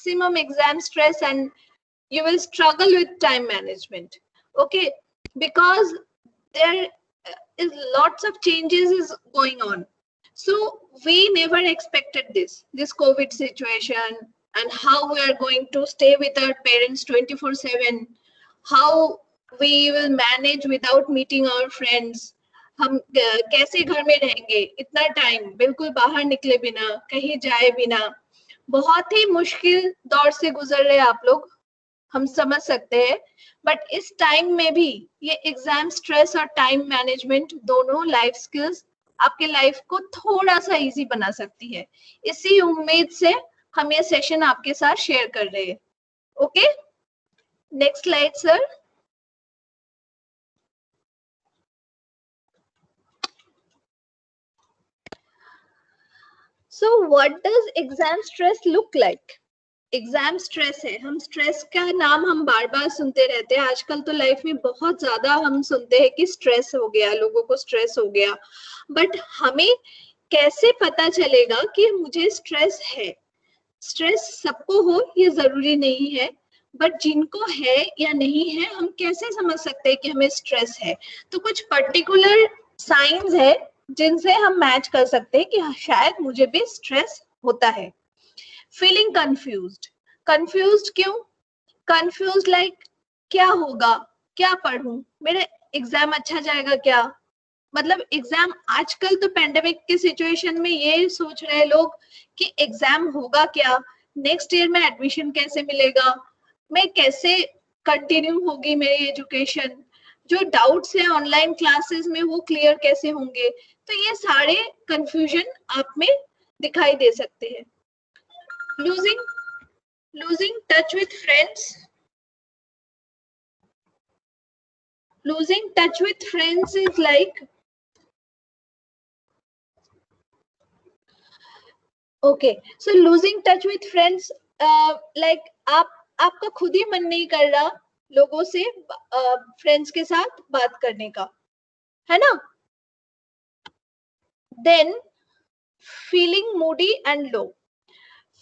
maximum exam stress and you will struggle with time management. Okay, because there is lots of changes is going on. So we never expected this COVID situation and how we are going to stay with our parents 24/7, how we will manage without meeting our friends. हम कैसे घर में रहेंगे इतना time बिल्कुल बाहर निकले बिना कहीं जाए बिना. बहुत ही मुश्किल दौर से गुजर रहे आप लोग, हम समझ सकते हैं. बट इस टाइम में भी ये एग्जाम स्ट्रेस और टाइम मैनेजमेंट दोनों लाइफ स्किल्स आपके लाइफ को थोड़ा सा इजी बना सकती है. इसी उम्मीद से हम ये सेशन आपके साथ शेयर कर रहे हैं. Okay, next slide sir. So what does exam stress look like? Exam stress है, हम स्ट्रेस का नाम हम बार बार सुनते रहते हैं. आजकल तो लाइफ में बहुत ज्यादा हम सुनते हैं कि स्ट्रेस हो गया, लोगों को स्ट्रेस हो गया. बट हमें कैसे पता चलेगा कि मुझे स्ट्रेस है? स्ट्रेस सबको हो ये जरूरी नहीं है, बट जिनको है या नहीं है हम कैसे समझ सकते हैं कि हमें स्ट्रेस है? तो कुछ पर्टिकुलर साइंस है जिनसे हम मैच कर सकते हैं कि शायद मुझे भी स्ट्रेस होता है. फीलिंग कंफ्यूज्ड क्यों? कंफ्यूज्ड लाइक क्या होगा, क्या पढ़ूं, मेरा एग्जाम अच्छा जाएगा क्या? मतलब एग्जाम आजकल तो पेंडेमिक के सिचुएशन में ये सोच रहे हैं लोग कि एग्जाम होगा क्या, नेक्स्ट ईयर में एडमिशन कैसे मिलेगा, मैं कैसे कंटिन्यू होगी मेरी एजुकेशन, जो डाउट्स है ऑनलाइन क्लासेस में वो क्लियर कैसे होंगे. तो ये सारे कंफ्यूजन आप में दिखाई दे सकते हैं. losing touch with friends. Losing touch with friends is like, okay, so losing touch with friends like आपका खुद ही मन नहीं कर रहा लोगों से फ्रेंड्स के साथ बात करने का, है ना? Then feeling moody and low.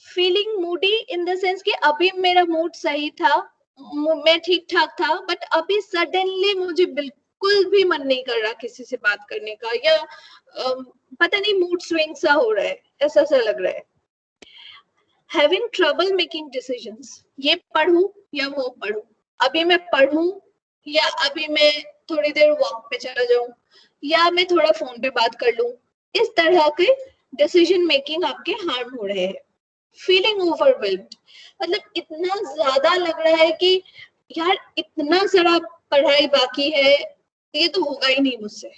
Feeling Moody in the sense कि अभी मेरा मूड सही था, मैं ठीक ठाक था, बट अभी सडनली मुझे बिल्कुल भी मन नहीं कर रहा किसी से बात करने का, या पता नहीं मूड स्विंग सा हो रहा है, ऐसा सा लग रहा है. हैविंग ट्रबल मेकिंग डिसीजंस, ये पढ़ूं या वो पढ़ूं, अभी मैं पढ़ूं या अभी मैं थोड़ी देर वॉक पे चला जाऊं, या मैं थोड़ा फोन पे बात कर लूं. इस तरह के डिसीजन मेकिंग आपके हार्म हो रहे हैं. फीलिंग ओवरवेल्म्ड, मतलब इतना ज्यादा लग रहा है कि यार इतना सारा पढ़ाई बाकी है, ये तो होगा ही नहीं मुझसे.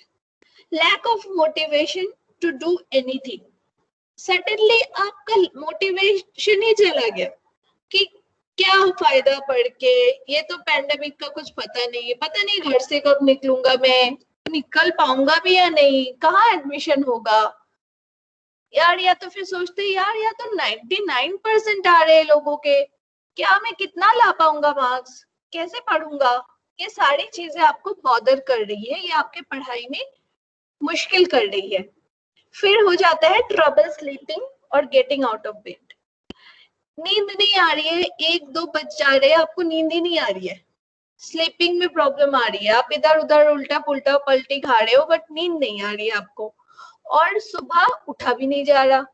Lack of motivation to do anything, suddenly आपका मोटिवेशन ही चला गया कि क्या फायदा पढ़ के, ये तो पैंडेमिक का कुछ पता नहीं घर से कब निकलूंगा, मैं निकल पाऊंगा भी या नहीं, कहाँ एडमिशन होगा यार. या तो फिर सोचते यार या तो 99% आ रहे हैं लोगों के, क्या मैं कितना ला पाऊंगा मार्क्स, कैसे पढ़ूंगा. ये सारी चीजें आपको बॉदर कर रही है, ये आपके पढ़ाई में मुश्किल कर रही है. फिर हो जाता है ट्रबल स्लीपिंग और गेटिंग आउट ऑफ बेड. नींद नहीं आ रही है, 1-2 बज जा रहे हैं, आपको नींद ही नहीं आ रही है, स्लीपिंग में प्रॉब्लम आ रही है, आप इधर उधर उल्टा पुल्टा पलटी खा रहे हो, बट नींद नहीं आ रही है आपको, और सुबह उठा भी नहीं जा रहा.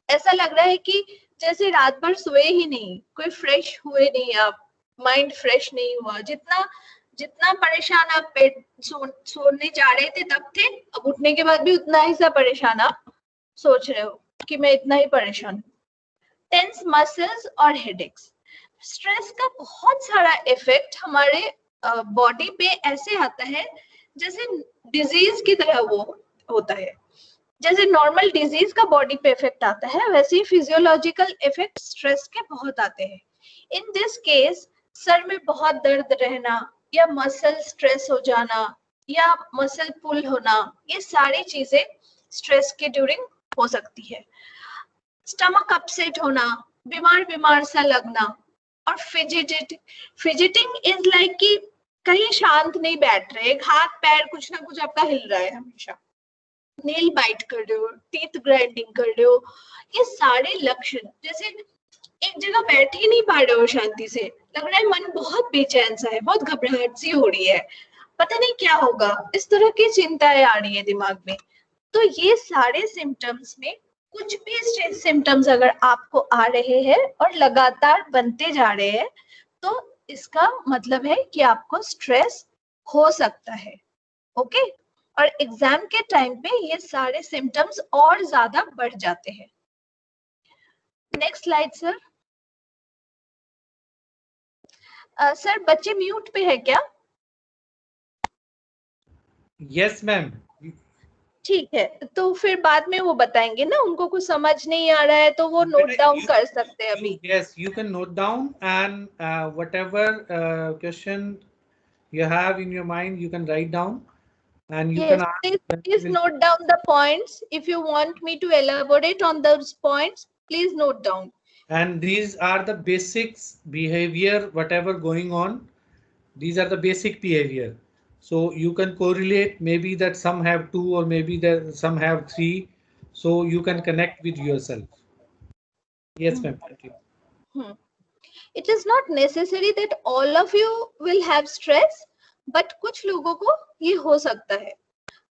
ऐसा लग रहा है कि जैसे रात भर सोए ही नहीं, कोई फ्रेश हुए नहीं, आप माइंड फ्रेश नहीं हुआ. जितना परेशान आप सोने जा रहे थे तब थे, अब उठने के बाद भी उतना ही सा परेशान आप सोच रहे हो कि मैं इतना ही परेशान. टेंस मसल्स और हेडेक्स, स्ट्रेस का बहुत सारा इफेक्ट हमारे बॉडी पे ऐसे आता है जैसे डिजीज की तरह वो होता है. जैसे नॉर्मल डिजीज का बॉडी पे इफेक्ट आता है, वैसे ही फिजियोलॉजिकल इफेक्ट स्ट्रेस के बहुत आते हैं. इन दिस केस सर में बहुत दर्द रहना, या मसल स्ट्रेस हो जाना, या मसल पुल होना, ये सारी चीजें स्ट्रेस के ड्यूरिंग हो सकती है. स्टमक अपसेट होना, बीमार सा लगना, और फिजिटिंग इज लाइक कि कहीं शांत नहीं बैठ रहे, हाथ पैर कुछ ना कुछ आपका हिल रहा है हमेशा, नेल बाइट कर रहे हो, टीथ ग्राइंडिंग कर रहे हो. ये सारे लक्षण, जैसे एक जगह बैठ ही नहीं पा रहे हो शांति से, लग रहा है मन बहुत बेचैन सा है, बहुत घबराहट सी हो रही है, पता नहीं क्या होगा, इस तरह की चिंताएं आ रही है दिमाग में। तो ये सारे सिम्टम्स में कुछ भी सिम्टम्स अगर आपको आ रहे हैं और लगातार बनते जा रहे हैं, तो इसका मतलब है कि आपको स्ट्रेस हो सकता है। ओके, और एग्जाम के टाइम पे ये सारे सिम्टम्स और ज्यादा बढ़ जाते हैं। Next slide sir. सर बच्चे म्यूट पे है क्या? Yes ma'am. ठीक है, तो फिर बाद में वो बताएंगे ना, उनको कुछ समझ नहीं आ रहा है तो वो नोट डाउन कर सकते हैं अभी। Yes, you can note down, and whatever question you have in your mind, you can write down, and you can Yes, ask. please note down the points. If you want me to elaborate on those points, please note down. And these are the basics behavior, whatever going on. These are the basic behavior. So you can correlate maybe that some have two or maybe that some have three. So you can connect with yourself. Yes, ma'am. It is not necessary that all of you will have stress, but कुछ लोगों को ये हो सकता है।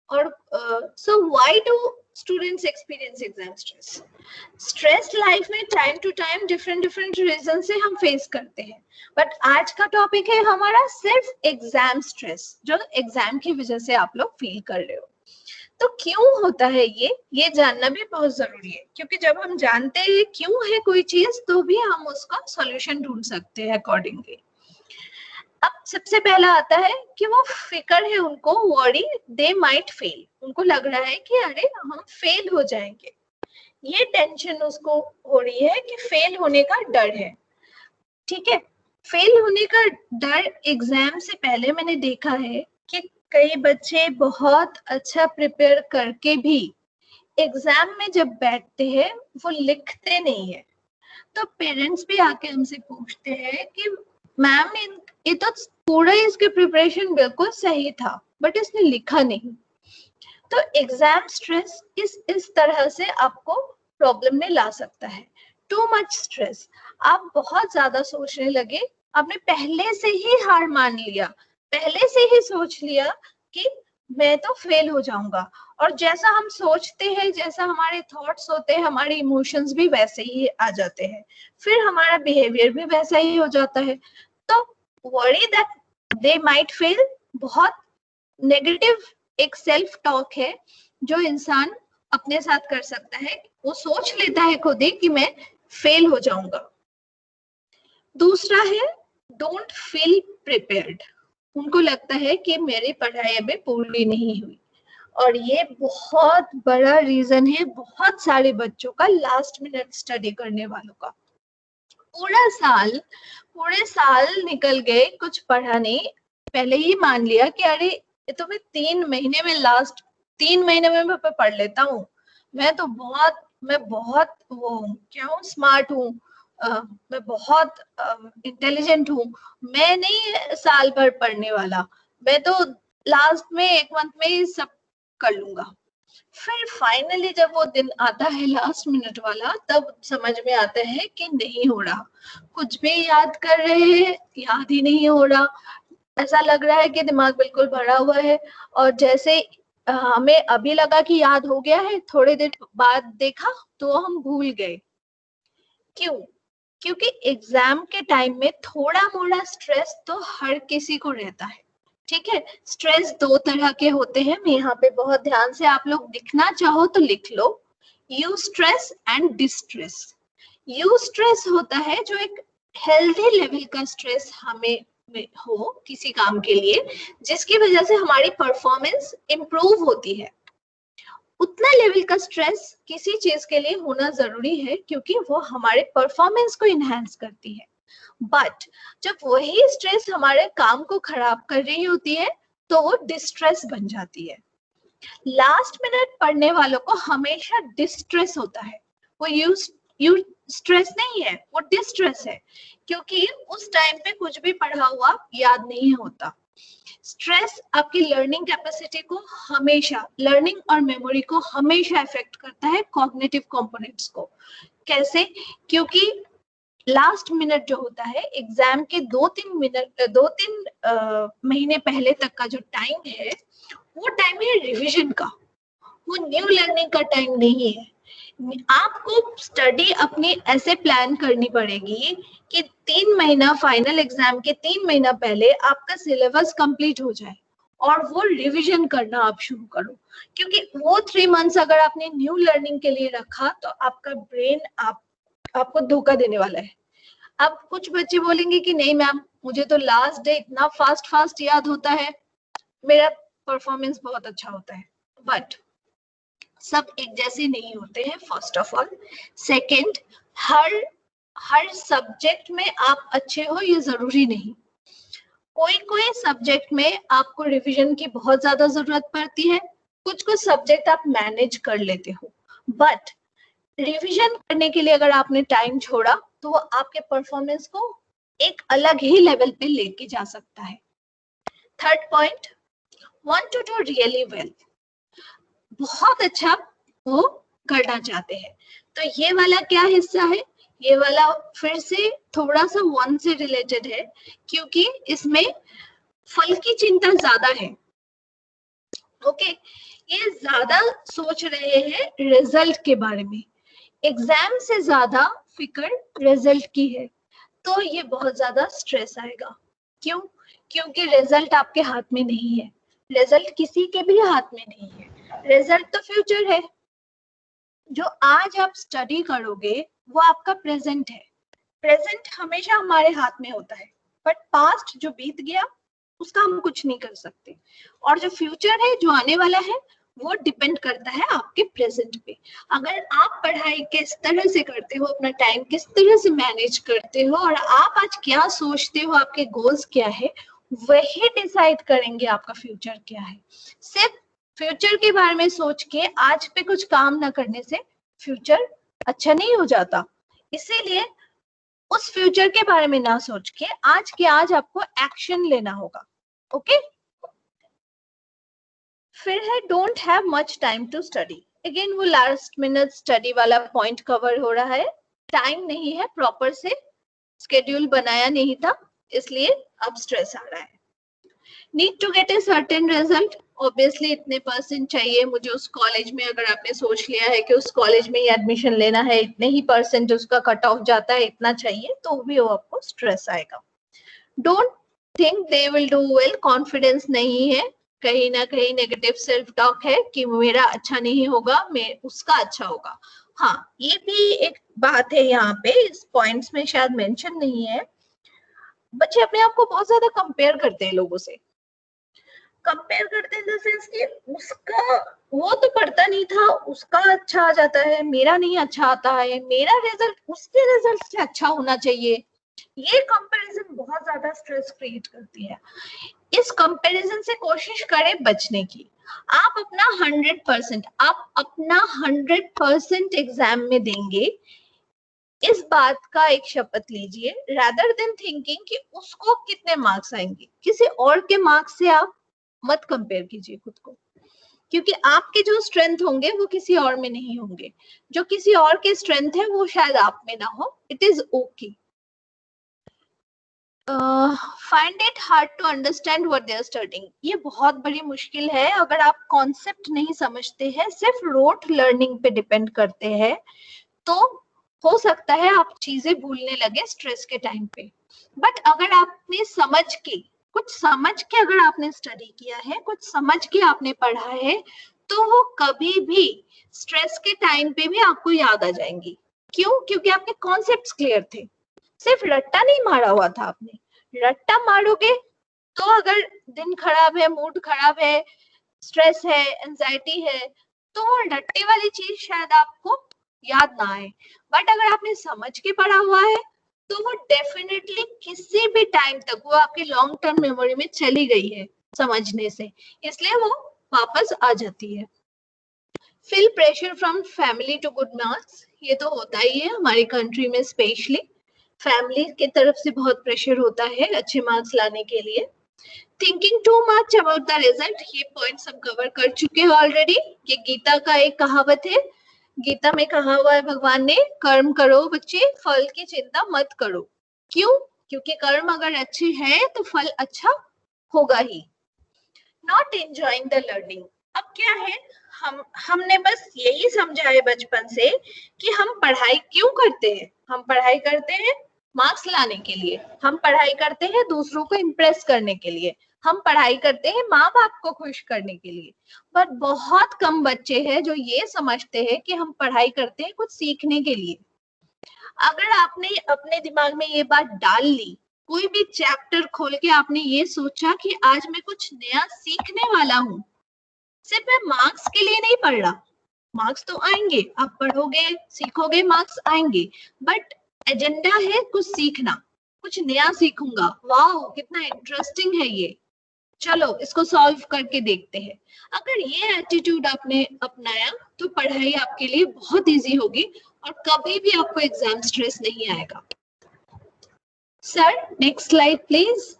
और so why do students experience exam stress? Stress life में time to time different reason से हम फेस करते हैं, बट आज का टॉपिक है हमारा सिर्फ एग्जाम स्ट्रेस, जो एग्जाम की वजह से आप लोग फील कर रहे हो। तो क्यों होता है ये जानना भी बहुत जरूरी है, क्योंकि जब हम जानते हैं क्यों है कोई चीज, तो भी हम उसका सॉल्यूशन ढूंढ सकते हैं अकॉर्डिंगली। अब सबसे पहला आता है कि वो फिकर है उनको, वॉरी दे माइट फेल, उनको लग रहा है कि अरे हम फेल हो जाएंगे, ये टेंशन उसको हो रही है कि फेल होने का डर है। ठीक है, फेल होने का डर एग्जाम से पहले मैंने देखा है कि कई बच्चे बहुत अच्छा प्रिपेयर करके भी एग्जाम में जब बैठते हैं वो लिखते नहीं है। तो पेरेंट्स भी आके हमसे पूछते हैं कि मैम ये तो पूरा इसके प्रिपरेशन बिल्कुल सही था, बट इसने लिखा नहीं। तो एग्जाम स्ट्रेस इस तरह से आपको प्रॉब्लम में ला सकता है। टू मच स्ट्रेस, आप बहुत ज्यादा सोचने लगे, आपने पहले से ही हार मान लिया, पहले से ही सोच लिया कि मैं तो फेल हो जाऊंगा, और जैसा हम सोचते हैं, जैसा हमारे थॉट्स होते हैं, हमारे इमोशंस भी वैसे ही आ जाते हैं, फिर हमारा बिहेवियर भी वैसा ही हो जाता है। तो worry that they might fail बहुत नेगेटिव एक सेल्फ टॉक है जो इंसान अपने साथ कर सकता है। वो सोच लेता है खुद ही कि मैं फेल हो जाऊंगा। दूसरा है डोंट फील प्रिपेयर्ड, उनको लगता है कि मेरी पढ़ाई अभी पूरी नहीं हुई, और ये बहुत बड़ा रीजन है बहुत सारे बच्चों का लास्ट मिनट स्टडी करने वालों का। पूरे साल निकल गए, कुछ पढ़ा नहीं, पहले ही मान लिया कि अरे ये तो मैं 3 महीने में, लास्ट 3 महीने में मैं पढ़ लेता हूँ, मैं बहुत वो क्या हूँ, स्मार्ट हूँ, मैं बहुत इंटेलिजेंट हूँ, मैं नहीं साल भर पढ़ने वाला, मैं तो लास्ट में 1 मंथ में ही सब कर लूंगा। फिर फाइनली जब वो दिन आता है लास्ट मिनट वाला, तब समझ में आता है कि नहीं हो रहा, कुछ भी याद कर रहे हैं याद ही नहीं हो रहा, ऐसा लग रहा है कि दिमाग बिल्कुल भरा हुआ है, और जैसे हमें अभी लगा कि याद हो गया है, थोड़े देर बाद देखा तो हम भूल गए। क्यों? क्योंकि एग्जाम के टाइम में थोड़ा मोड़ा स्ट्रेस तो हर किसी को रहता है। ठीक है, स्ट्रेस 2 तरह के होते हैं, मैं यहाँ पे बहुत ध्यान से, आप लोग लिखना चाहो तो लिख लो, eustress and distress. Eustress होता है जो एक हेल्दी लेवल का स्ट्रेस हमें हो किसी काम के लिए, जिसकी वजह से हमारी परफॉर्मेंस इंप्रूव होती है। उतना लेवल का स्ट्रेस किसी चीज के लिए होना जरूरी है, क्योंकि वो हमारे परफॉर्मेंस को इनहेंस करती है। बट जब वही स्ट्रेस हमारे काम को खराब कर रही होती है, तो वो डिस्ट्रेस बन जाती है। लास्ट मिनट पढ़ने वालों को हमेशा डिस्ट्रेस होता है, वो यू स्ट्रेस नहीं है, वो डिस्ट्रेस है, क्योंकि उस टाइम पे कुछ भी पढ़ा हुआ याद नहीं होता। स्ट्रेस आपकी लर्निंग कैपेसिटी को हमेशा, लर्निंग और मेमोरी को हमेशा इफेक्ट करता है, कॉग्निटिव कंपोनेंट्स को। कैसे? क्योंकि लास्ट मिनट जो होता है एग्जाम के 2-3 महीने पहले तक का जो टाइम है वो टाइम है रिवीजन का, वो न्यू लर्निंग का टाइम नहीं है। आपको स्टडी अपनी ऐसे प्लान करनी पड़ेगी कि 3 महीना फाइनल एग्जाम के 3 महीना पहले आपका सिलेबस कंप्लीट हो जाए और वो रिवीजन करना आप शुरू करो, क्योंकि वो 3 मंथ्स अगर आपने न्यू लर्निंग के लिए रखा तो आपका ब्रेन आपको धोखा देने वाला है। अब कुछ बच्चे बोलेंगे कि नहीं मैम मुझे तो लास्ट डे इतना फास्ट याद होता है, मेरा परफॉर्मेंस बहुत अच्छा होता है, बट सब एक जैसे नहीं होते हैं first of all. Second, her subject में आप अच्छे हो ये जरूरी नहीं। कोई सब्जेक्ट में आपको रिवीजन की बहुत ज्यादा जरूरत पड़ती है, कुछ सब्जेक्ट आप मैनेज कर लेते हो, बट रिवीजन करने के लिए अगर आपने टाइम छोड़ा तो वो आपके परफॉर्मेंस को एक अलग ही लेवल पे लेके जा सकता है। Third point, want to do really well, बहुत अच्छा वो करना चाहते हैं, तो ये वाला क्या हिस्सा है, ये वाला फिर से थोड़ा सा वन से रिलेटेड है, क्योंकि इसमें फल की चिंता ज्यादा है। ओके, ये ज्यादा सोच रहे हैं रिजल्ट के बारे में, एग्जाम से ज्यादा फिक्र रिजल्ट की है, तो ये बहुत ज्यादा स्ट्रेस आएगा। क्यों? क्योंकि रिजल्ट आपके हाथ में नहीं है, रिजल्ट किसी के भी हाथ में नहीं है, रिजल्ट तो फ्यूचर है। जो आज आप स्टडी करोगे वो आपका प्रेजेंट है, प्रेजेंट हमेशा हमारे हाथ में होता है, बट पास्ट जो बीत गया उसका हम कुछ नहीं कर सकते, और जो फ्यूचर है जो आने वाला है वो डिपेंड करता है आपके प्रेजेंट पे। अगर आप पढ़ाई किस तरह से करते हो, अपना टाइम किस तरह से मैनेज करते हो, और आप आज क्या सोचते हो, आपके गोल्स क्या है, वही डिसाइड करेंगे आपका फ्यूचर क्या है। सिर्फ फ्यूचर के बारे में सोच के आज पे कुछ काम ना करने से फ्यूचर अच्छा नहीं हो जाता, इसीलिए उस फ्यूचर के बारे में ना सोच के आज के आज आपको एक्शन लेना होगा। ओके, फिर है don't have much time to study, again वो लास्ट मिनट स्टडी वाला पॉइंट कवर हो रहा है, टाइम नहीं है, प्रॉपर से स्केड्यूल बनाया नहीं था, इसलिए अब स्ट्रेस आ रहा है। Need to get a certain result, obviously इतने परसेंट चाहिए मुझे उस कॉलेज में, अगर आपने सोच लिया है कि उस कॉलेज में ही एडमिशन लेना है, इतने ही परसेंट उसका कट ऑफ जाता है, इतना चाहिए, तो भी वो आपको स्ट्रेस आएगा। Don't think they will do well, confidence नहीं है, कहीं ना कहीं नेगेटिव सेल्फ टॉक है कि मेरा अच्छा नहीं होगा, उसका अच्छा होगा। हाँ, ये भी एक बात है यहाँ पे, इस पॉइंट्स में शायद मेंशन नहीं है, बच्चे अपने आप को बहुत ज्यादा कंपेयर करते हैं लोगों से, कंपेयर करते हैं सेंस कि उसका वो तो पढ़ता नहीं था, उसका अच्छा आ जाता है, मेरा नहीं अच्छा आता है, मेरा रिजल्ट उसके रिजल्ट से अच्छा होना चाहिए। ये कंपैरिजन बहुत ज्यादा स्ट्रेस क्रिएट करती है। इस कंपैरिजन से कोशिश करें बचने की। आप अपना 100% एग्जाम में देंगे, इस बात का एक शपथ लीजिए, rather than thinking कि उसको कितने मार्क्स आएंगे, किसी और के मार्क्स से आप मत कंपेयर कीजिए खुद को, क्योंकि आपके जो स्ट्रेंथ होंगे वो किसी और में नहीं होंगे, जो किसी और के स्ट्रेंथ है वो शायद आप में ना हो, it is okay. Find it hard to understand what they are studying, ये बहुत बड़ी मुश्किल है, अगर आप कॉन्सेप्ट नहीं समझते हैं, सिर्फ रोट लर्निंग पे डिपेंड करते हैं, तो हो सकता है आप चीजें भूलने लगे स्ट्रेस के टाइम पे। बट अगर आपने कुछ समझ के अगर आपने स्टडी किया है, कुछ समझ के आपने पढ़ा है, तो वो कभी भी स्ट्रेस के टाइम पे भी आपको याद आ जाएंगी। क्यों? क्योंकि आपके कॉन्सेप्ट्स क्लियर थे, सिर्फ रट्टा नहीं मारा हुआ था आपने। रट्टा मारोगे तो अगर दिन खराब है, मूड खराब है, स्ट्रेस है, एंजाइटी है, तो रट्टे वाली चीज शायद आपको याद ना आए, बट अगर आपने समझ के पढ़ा हुआ है तो वो डेफिनेटली किसी भी टाइम तक वो आपकी लॉन्ग टर्म मेमोरी में चली गई है समझने से, इसलिए वो वापस आ जाती है। Feel pressure from family to good marks, ये तो होता ही है हमारी कंट्री में, स्पेशली फैमिली की तरफ से बहुत प्रेशर होता है अच्छे मार्क्स लाने के लिए। Thinking too much about the result, ये पॉइंट्स हम कवर कर चुके हैं ऑलरेडी। ये गीता का एक कहावत है गीता में कहा हुआ है भगवान ने, कर्म करो बच्चे, फल की चिंता मत करो। क्यों? क्योंकि कर्म अगर अच्छे हैं तो फल अच्छा होगा ही। Not enjoying the learning. अब क्या है, हमने बस यही समझा है बचपन से कि हम पढ़ाई क्यों करते हैं। हम पढ़ाई करते हैं मार्क्स लाने के लिए, हम पढ़ाई करते हैं दूसरों को इम्प्रेस करने के लिए, हम पढ़ाई करते हैं माँ बाप को खुश करने के लिए। पर बहुत कम बच्चे हैं जो ये समझते हैं कि हम पढ़ाई करते हैं कुछ सीखने के लिए। अगर आपने अपने दिमाग में ये बात डाल ली, कोई भी चैप्टर खोल के आपने ये सोचा कि आज मैं कुछ नया सीखने वाला हूँ, सिर्फ मैं मार्क्स के लिए नहीं पढ़ रहा। मार्क्स तो आएंगे, आप पढ़ोगे सीखोगे, मार्क्स आएंगे, बट एजेंडा है कुछ सीखना, कुछ नया सीखूंगा। वाह कितना इंटरेस्टिंग है ये, चलो इसको सॉल्व करके देखते हैं। अगर ये एटीट्यूड आपने अपनाया तो पढ़ाई आपके लिए बहुत इजी होगी और कभी भी आपको एग्जाम स्ट्रेस नहीं आएगा। Sir next slide please.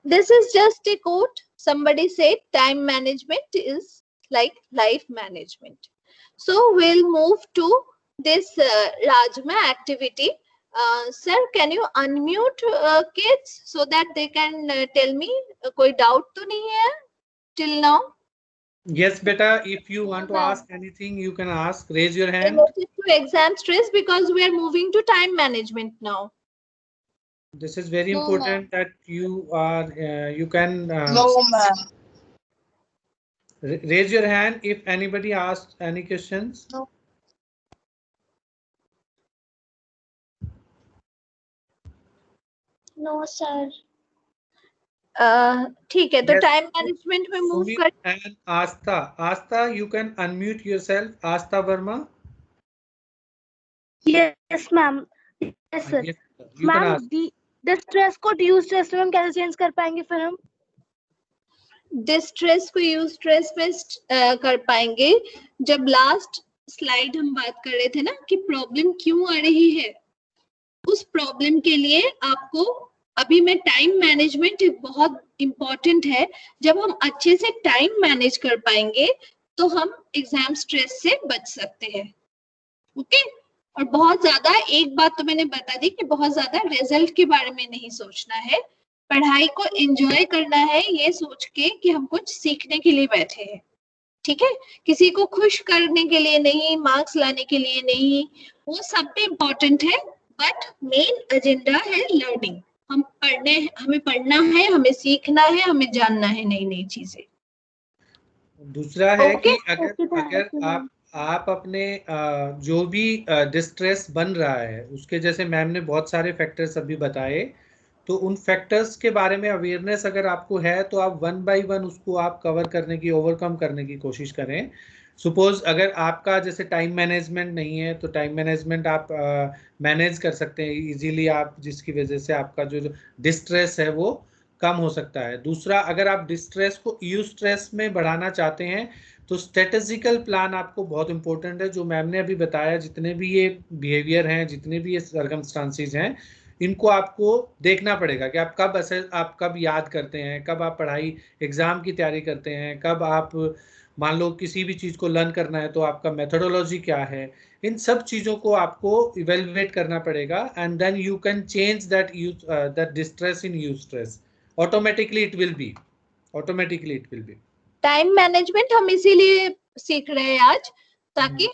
This is just a quote. Somebody said time management is like life management. So we'll move to this Rajma activity. Sir, can you unmute kids so that they can tell me कोई doubt तो नहीं है till now? Yes, beta. If you want to ask anything, you can ask. Raise your hand. Related to exam stress, because we are moving to time management now. This is very important that you are. You can. No, ma'am. Raise your hand if anybody asks any questions. No. No, sir. ठीक है, तो Yes. Time management में move Sumit कर। and Astha. Astha, you can unmute yourself. Astha Verma. Yes, ma'am. Yes, sir. Yes, you can Ma'am, ask. the stress को due stress में हम कैसे change कर पाएंगे फिर हम? डिस्ट्रेस को यूज स्ट्रेस में कर पाएंगे जब लास्ट स्लाइड हम बात कर रहे थे ना कि प्रॉब्लम क्यों आ रही है। उस प्रॉब्लम के लिए आपको अभी मैं टाइम मैनेजमेंट बहुत इंपॉर्टेंट है। जब हम अच्छे से टाइम मैनेज कर पाएंगे तो हम एग्जाम स्ट्रेस से बच सकते हैं। ओके, और बहुत ज्यादा एक बात तो मैंने बता दी कि बहुत ज्यादा रिजल्ट के बारे में नहीं सोचना है, पढ़ाई को एंजॉय करना है ये सोच के कि हम कुछ सीखने के लिए बैठे हैं। ठीक है, किसी को खुश करने के लिए नहीं, मार्क्स लाने के लिए नहीं, वो सब भी इम्पोर्टेंट है, बट मेन एजेंडा है लर्निंग। हमें पढ़ना है, हमें सीखना है, हमें जानना है नई नई चीजें। दूसरा है Okay. कि अगर आप अपने जो भी डिस्ट्रेस बन रहा है उसके जैसे मैम ने बहुत सारे फैक्टर्स अभी बताए, तो उन फैक्टर्स के बारे में अवेयरनेस अगर आपको है तो आप वन बाय वन उसको आप कवर करने की, ओवरकम करने की कोशिश करें। सपोज अगर आपका जैसे टाइम मैनेजमेंट नहीं है तो टाइम मैनेजमेंट आप मैनेज कर सकते हैं इजीली, आप जिसकी वजह से आपका जो डिस्ट्रेस है वो कम हो सकता है। दूसरा, अगर आप डिस्ट्रेस को यू स्ट्रेस में बढ़ाना चाहते हैं तो स्ट्रेटेजिकल प्लान आपको बहुत इंपॉर्टेंट है, जो मैम ने अभी बताया। जितने भी ये बिहेवियर हैं, जितने भी ये सर्कमस्टांसेस हैं, इनको आपको देखना पड़ेगा कि आप कब याद करते हैं, कब आप पढ़ाई एग्जाम की तैयारी करते हैं, कब आप मान लो किसी भी चीज को लर्न करना है तो आपका मेथोडोलॉजी क्या है। इन सब चीजों को आपको इवेलुएट करना पड़ेगा and then you can change that distress in you stress. Automatically it will be time management हम इसीलिए सीख रहे हैं आज, ताकि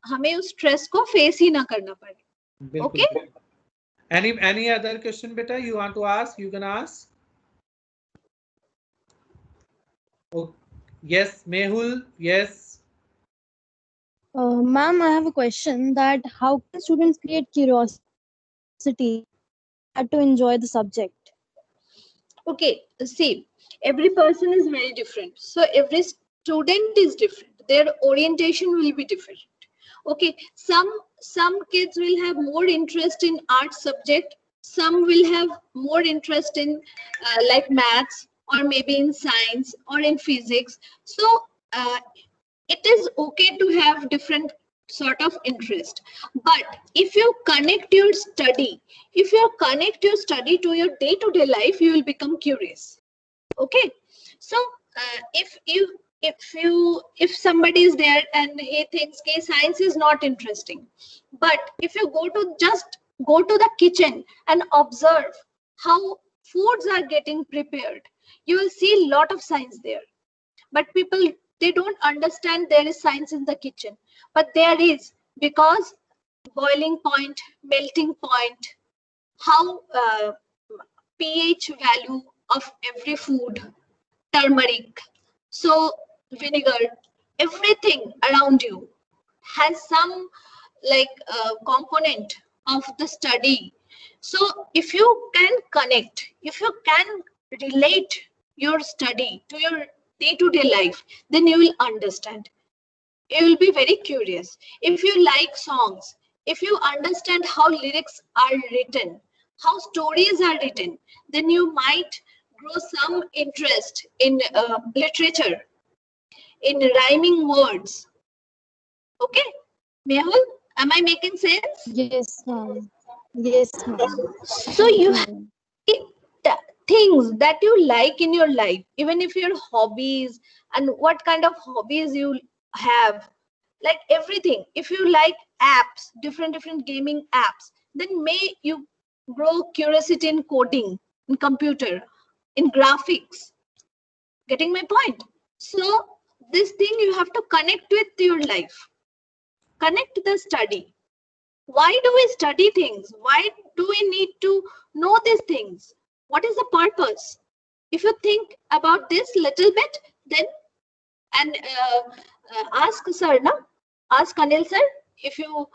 हमें उस स्ट्रेस को फेस ही ना करना पड़े। Okay, any other question beta you want to ask? You can ask. Oh, yes, Mehul, yes. Ma'am, I have a question that how can students create curiosity to enjoy the subject? Okay, see, every person is very different, so every student is different, their orientation will be different. Okay, some kids will have more interest in art subject, some will have more interest in like maths, or maybe in science or in physics. So it is okay to have different sort of interest. But if you connect your study, to your day-to-day life, you will become curious. Okay, so if somebody is there and he thinks that science is not interesting, but if you just go to the kitchen and observe how foods are getting prepared, you will see a lot of science there. But people, they don't understand there is science in the kitchen, but there is, because boiling point, melting point, how pH value of every food, turmeric, so vinegar, everything around you has some like component of the study. So if you can connect, if you can relate your study to your day-to-day life, then you will understand. You will be very curious. If you like songs, if you understand how lyrics are written, how stories are written, then you might grow some interest in literature, in rhyming words. Okay, Mehul, am I making sense? Yes, ma'am. Yes, ma'am. So Yes, you ma'am. things that you like in your life, even if your hobbies and what kind of hobbies you have, like everything. If you like apps, different gaming apps, then may you grow curiosity in coding, in computer, in graphics. Getting my point? So this thing you have to connect with your life, connect the study. Why do we study things? Why do we need to know these things? What is the purpose? If you think about this little bit, then and ask sir, no? Ask Anil sir if you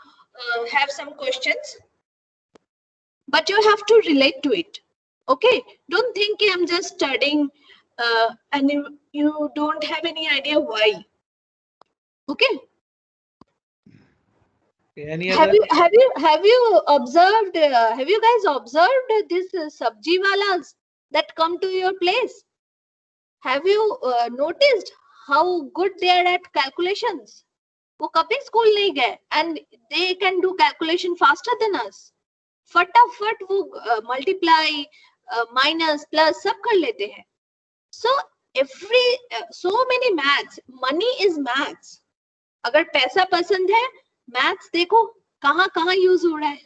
have some questions. But you have to relate to it. Okay? Don't think I'm just studying and you don't have any idea why. Okay? Any other? Have you observed? Have you guys observed this sabji walas that come to your place? Have you noticed how good they are at calculations? वो कभी school नहीं गए and they can do calculation faster than us. फटाफट वो multiply, minus, plus सब कर लेते हैं. So so many maths. Money is maths. अगर पैसा पसंद है, maths देखो कहाँ कहाँ use हो रहा है.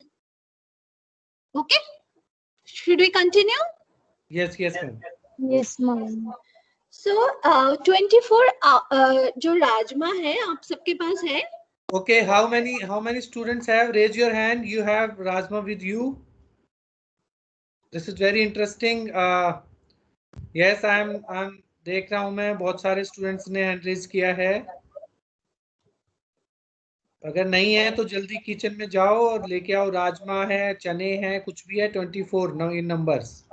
Okay? Should we continue? Yes, ma'am. Yes, ma'am. So 24 जो राजमा है आप सबके पास है? Okay, how many students have? Raise your hand. You have Rajma with you. This is very interesting. Yes, I'm देख रहा हूं मैं, बहुत सारे स्टूडेंट्स ने हैंड रेज किया है. अगर नहीं है तो जल्दी किचन में जाओ और लेके आओ. राजमा है, चने हैं, कुछ भी है. 24 in numbers.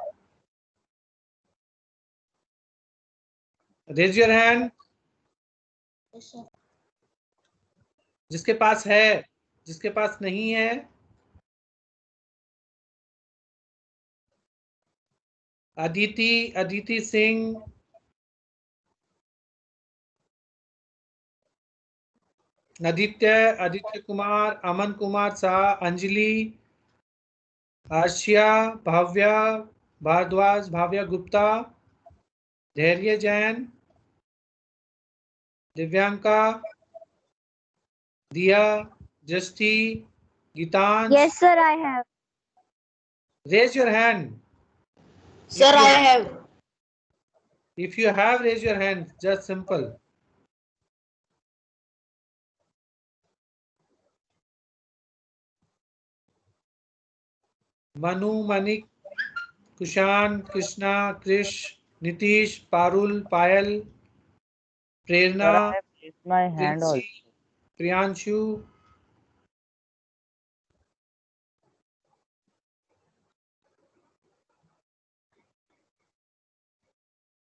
Raise your hand. जिसके पास है, जिसके पास नहीं है. अदिति सिंह, आदित्य कुमार, अमन कुमार शाह, अंजलि, आशिया, भाव्या भारद्वाज, भाव्या गुप्ता, धैर्य जैन, दिव्यांका, दिया, जस्टी, Geetansh. Yes, sir, I have. Raise your hand. Sir, I have. If you have, raise your hand. Just simple. Manu, Manik, Kushan, Krishna, Krish, Nitish, Parul, Payal, Prerna, Sir, I have raised my hand also. Dilsi, Priyanshu,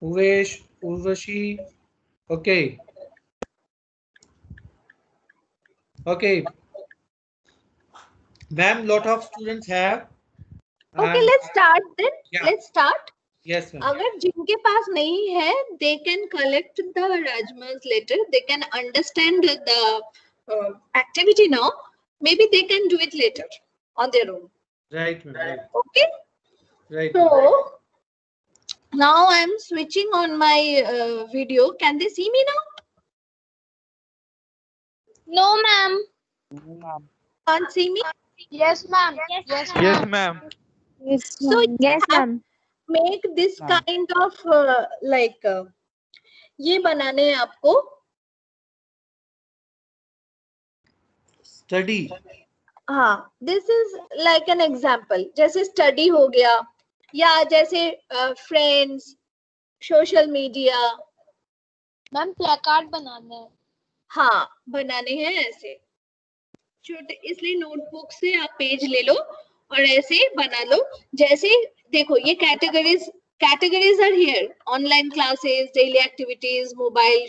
Uvesh, Urvashi. Okay. Okay. Ma'am, lot of students have. Okay, and- let's start then. Yeah. Let's start. Yes, ma'am. अगर जिनके पास नहीं है, they can collect the rajmas later. They can understand the activity now, maybe they can do it later on their own. Right, ma'am. Right. Okay. Right. So now I'm switching on my video. Can they see me now? No, ma'am. Ma'am. Can't see me. Yes, ma'am. Yes, ma'am. Yes, So ma'am. Yes, ma'am. make this Ma'am. kind of ये बनाने हैं आपको. Study. हाँ, this is like an example. जैसे study हो गया या जैसे friends, social media. Ma'am placard बनाना है. हाँ, बनाने हैं ऐसे छोटे, इसलिए नोटबुक से आप पेज ले लो और ऐसे बना लो. जैसे देखो ये categories are here: online classes, daily activities, mobile.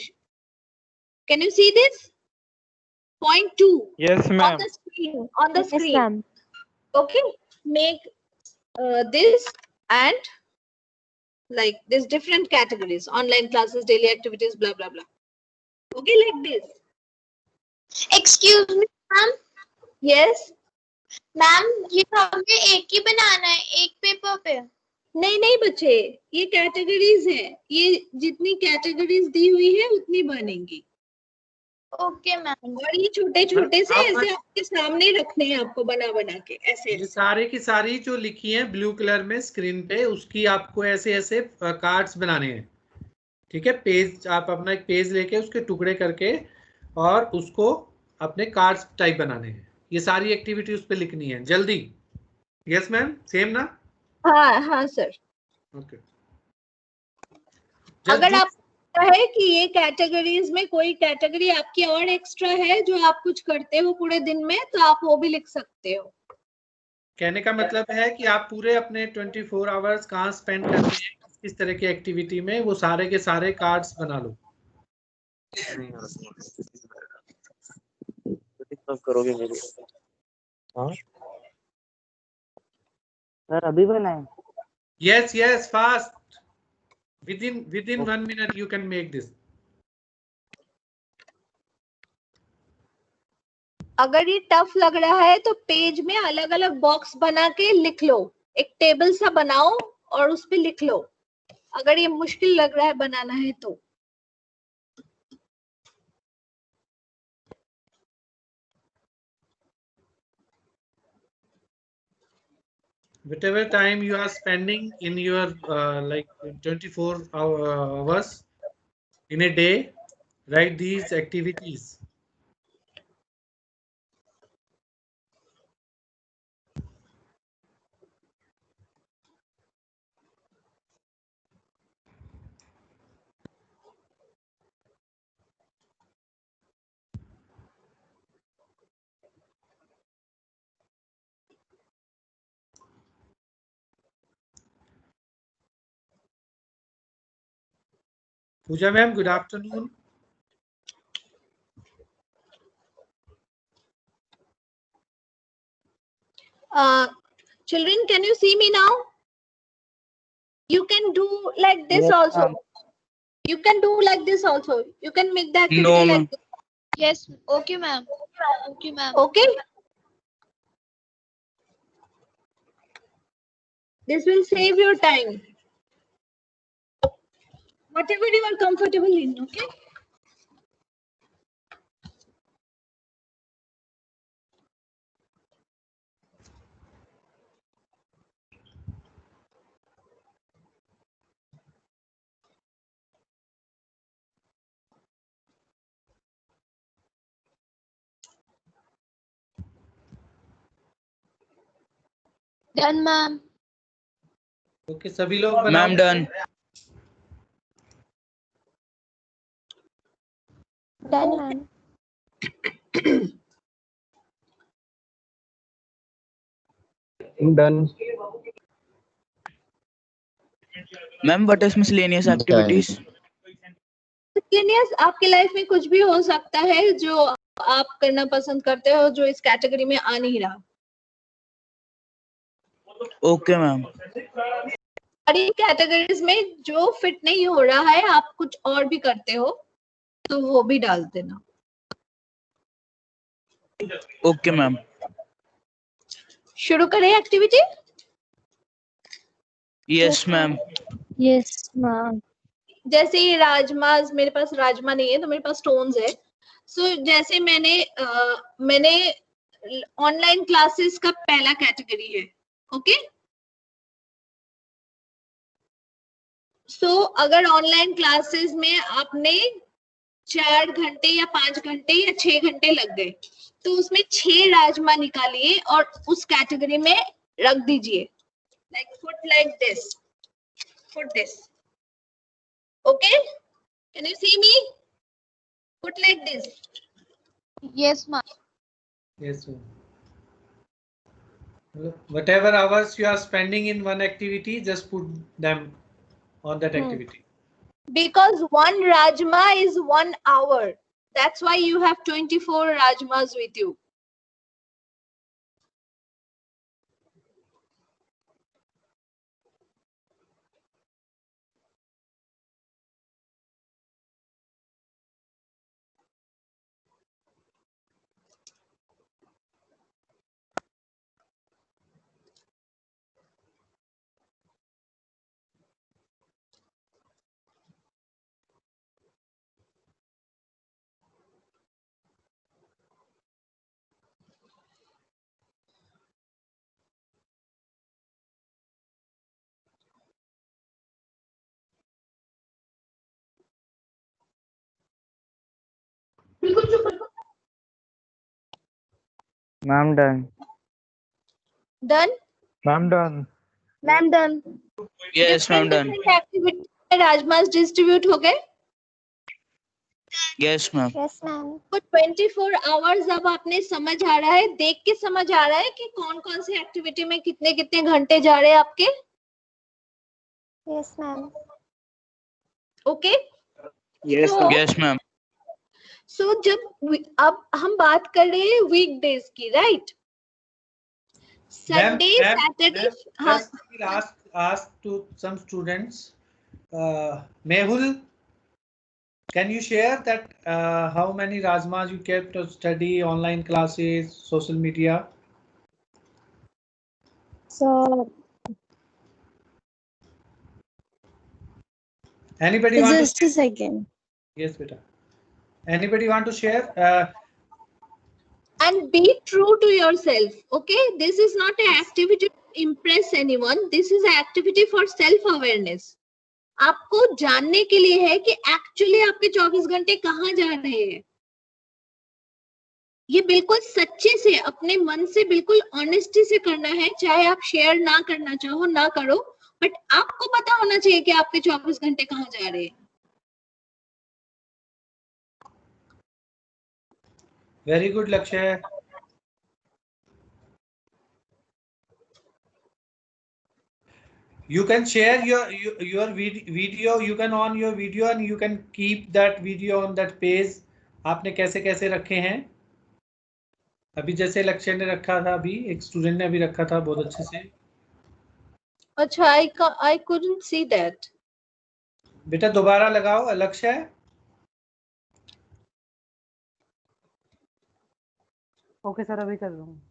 Can you see this? Point 2 Yes, on ma'am. the screen. On the Yes, screen. ma'am. Okay, make this and like there's different categories: online classes, daily activities, blah blah blah. Okay, like this. Excuse me, ma'am. Yes. Ma'am ये हमें एक ही बनाना है एक paper पे. नहीं नहीं बच्चे, ये कैटेगरीज हैं. ये जितनी कैटेगरीज दी हुई है उतनी बनेंगी. Okay ma'am. और ये छोटे छोटे से आप ऐसे आपके सामने रखने हैं आपको बना के ऐसे. ये सारे की सारी जो लिखी है ब्लू कलर में स्क्रीन पे, उसकी आपको ऐसे ऐसे कार्ड्स बनाने हैं. ठीक है, पेज आप अपना एक पेज लेके उसके टुकड़े करके और उसको अपने कार्ड्स टाइप बनाने हैं. ये सारी एक्टिविटी उस पे लिखनी है जल्दी. यस मैम, सेम ना? हाँ हाँ सर. ओके. अगर आप है कि ये कैटेगरीज में कोई कैटेगरी आपकी और एक्स्ट्रा है जो आप कुछ करते हो पूरे दिन में, तो आप वो भी लिख सकते हो. कहने का मतलब है कि आप पूरे अपने 24 आवर्स कहाँ स्पेंड करते हैं, किस तरह की एक्टिविटी में, वो सारे के सारे कार्ड्स बना लो. करोगे मेरे? हाँ सर अभी बनाए. Yes, yes, fast. Within 1 minute you can make this. अगर ये टफ लग रहा है तो पेज में अलग अलग बॉक्स बना के लिख लो. एक टेबल सा बनाओ और उस पे लिख लो. अगर ये मुश्किल लग रहा है बनाना है तो. Whatever time you are spending in your like 24 hours in a day, write these activities. Pooja ma'am, good afternoon. Children, can you see me now? You can do like this Yes, also. ma'am. You can do like this also. You can make the activity No, like ma'am. this. Yes. Okay ma'am. Okay ma'am. Okay. This will save your time. Whatever you are comfortable in, okay? Done ma'am. Okay, सभी लोग बनाओ. Ma'am, done. Done ma'am. Done. Ma'am, what is miscellaneous activities? Miscellaneous आपकी life में कुछ भी हो सकता है जो आप करना पसंद करते हो, जो इस कैटेगरी में आ नहीं रहा. Okay, ma'am. सारी कैटेगरीज में जो फिट नहीं हो रहा है, आप कुछ और भी करते हो, तो वो भी डाल देना. Okay, ma'am. शुरू करें activity? Yes, ma'am. Yes, ma'am. जैसे ये राजमा, मेरे पास राजमा नहीं है तो मेरे पास स्टोन्स है. सो जैसे मैंने ऑनलाइन क्लासेस का पहला कैटेगरी है. ओके. सो अगर ऑनलाइन क्लासेस में आपने 4 घंटे या 5 घंटे या 6 घंटे लग गए तो उसमें 6 राजमा निकालिए और उस कैटेगरी में रख दीजिए. Like put like this, put this. Okay, can you see me? Put like this. Yes, ma'am. Yes, sir. Whatever hours you are spending in one activity, just put them on that activity. Because one rajma is 1 hour. That's why you have 24 rajmas with you. Ma'am, done. Done? Ma'am, done. Ma'am, done. Yes, ma'am. Done. Different activity में राजमास distribute हो गए. Yes, ma'am. Yes, ma'am. तो 24 hours अब आपने समझ आ रहा है, देख के समझ आ रहा है कि कौन कौन सी एक्टिविटी में कितने कितने घंटे जा रहे हैं आपके. Yes, ma'am. Okay. Yes, So- ma'am. Yes, ma'am. सो अब हम बात कर रहे हैं वीकडेज की, राइट? Sunday, Saturday. हाँ. Just we'll ask to some students. Mehul, can you share that how many rajmas you kept to study, online classes, social media? So, Anybody want just to? a second. Yes, beta. Anybody want to share? And be true to yourself. Okay, this is not an activity to impress anyone. This is an activity for self awareness. आपको जानने के लिए है कि actually आपके 24 घंटे कहाँ जा रहे हैं. ये बिल्कुल सच्चे से अपने मन से बिल्कुल ऑनेस्टी से करना है. चाहे आप शेयर ना करना चाहो ना करो, बट आपको पता होना चाहिए कि आपके 24 घंटे कहाँ जा रहे हैं. Very good, Lakshay. You can share your video. You can on your video and you can keep that video on that page. आपने कैसे कैसे रखे हैं? अभी जैसे लक्ष्य ने रखा था, अभी एक स्टूडेंट ने अभी रखा था बहुत अच्छे से. अच्छा, I couldn't see that. बेटा दोबारा लगाओ लक्ष्य. ओके सर, अभी कर रहा हूँ.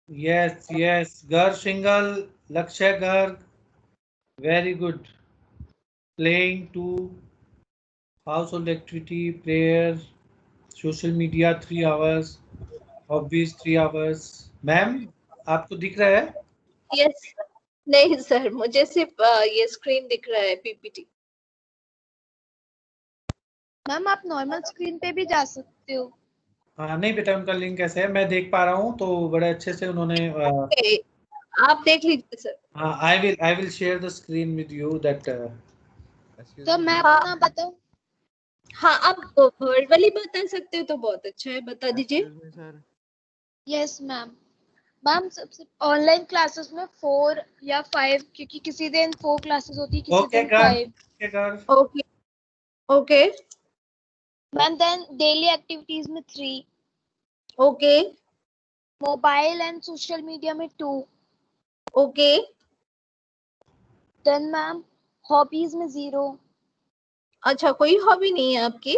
Yes, Garg Shingal, Lakshay Garg, very good. Playing 2, household activity, prayer, social media 3 hours, hobbies 3 hours. Ma'am आपको दिख रहा है? यस. नहीं सर, मुझे सिर्फ ये स्क्रीन दिख रहा है, पीपीटी. मैम आप नॉर्मल स्क्रीन पे भी जा सकते हो. हाँ नहीं बेटा, उनका लिंक कैसे है मैं देख पा रहा हूँ, तो बड़े अच्छे से उन्होंने. Okay, आप देख लीजिए सर. हाँ, I will share the screen with you that. तो मैं अपना बताऊं? हाँ, आप वर्बली बता सकते हो तो बहुत अच्छा है, बता दीजिए. Yes ma'am. मैम सबसे ऑनलाइन क्लासेस में 4 या 5, क्योंकि किसी दिन 4 क्लासेस होती है, किसी Okay, दिन 5. Garg. Okay. Okay. Ma'am then daily activities में 3, okay mobile and social media में 2, ओके देन मैम हॉबीज में 0, अच्छा कोई हॉबी नहीं है आपकी?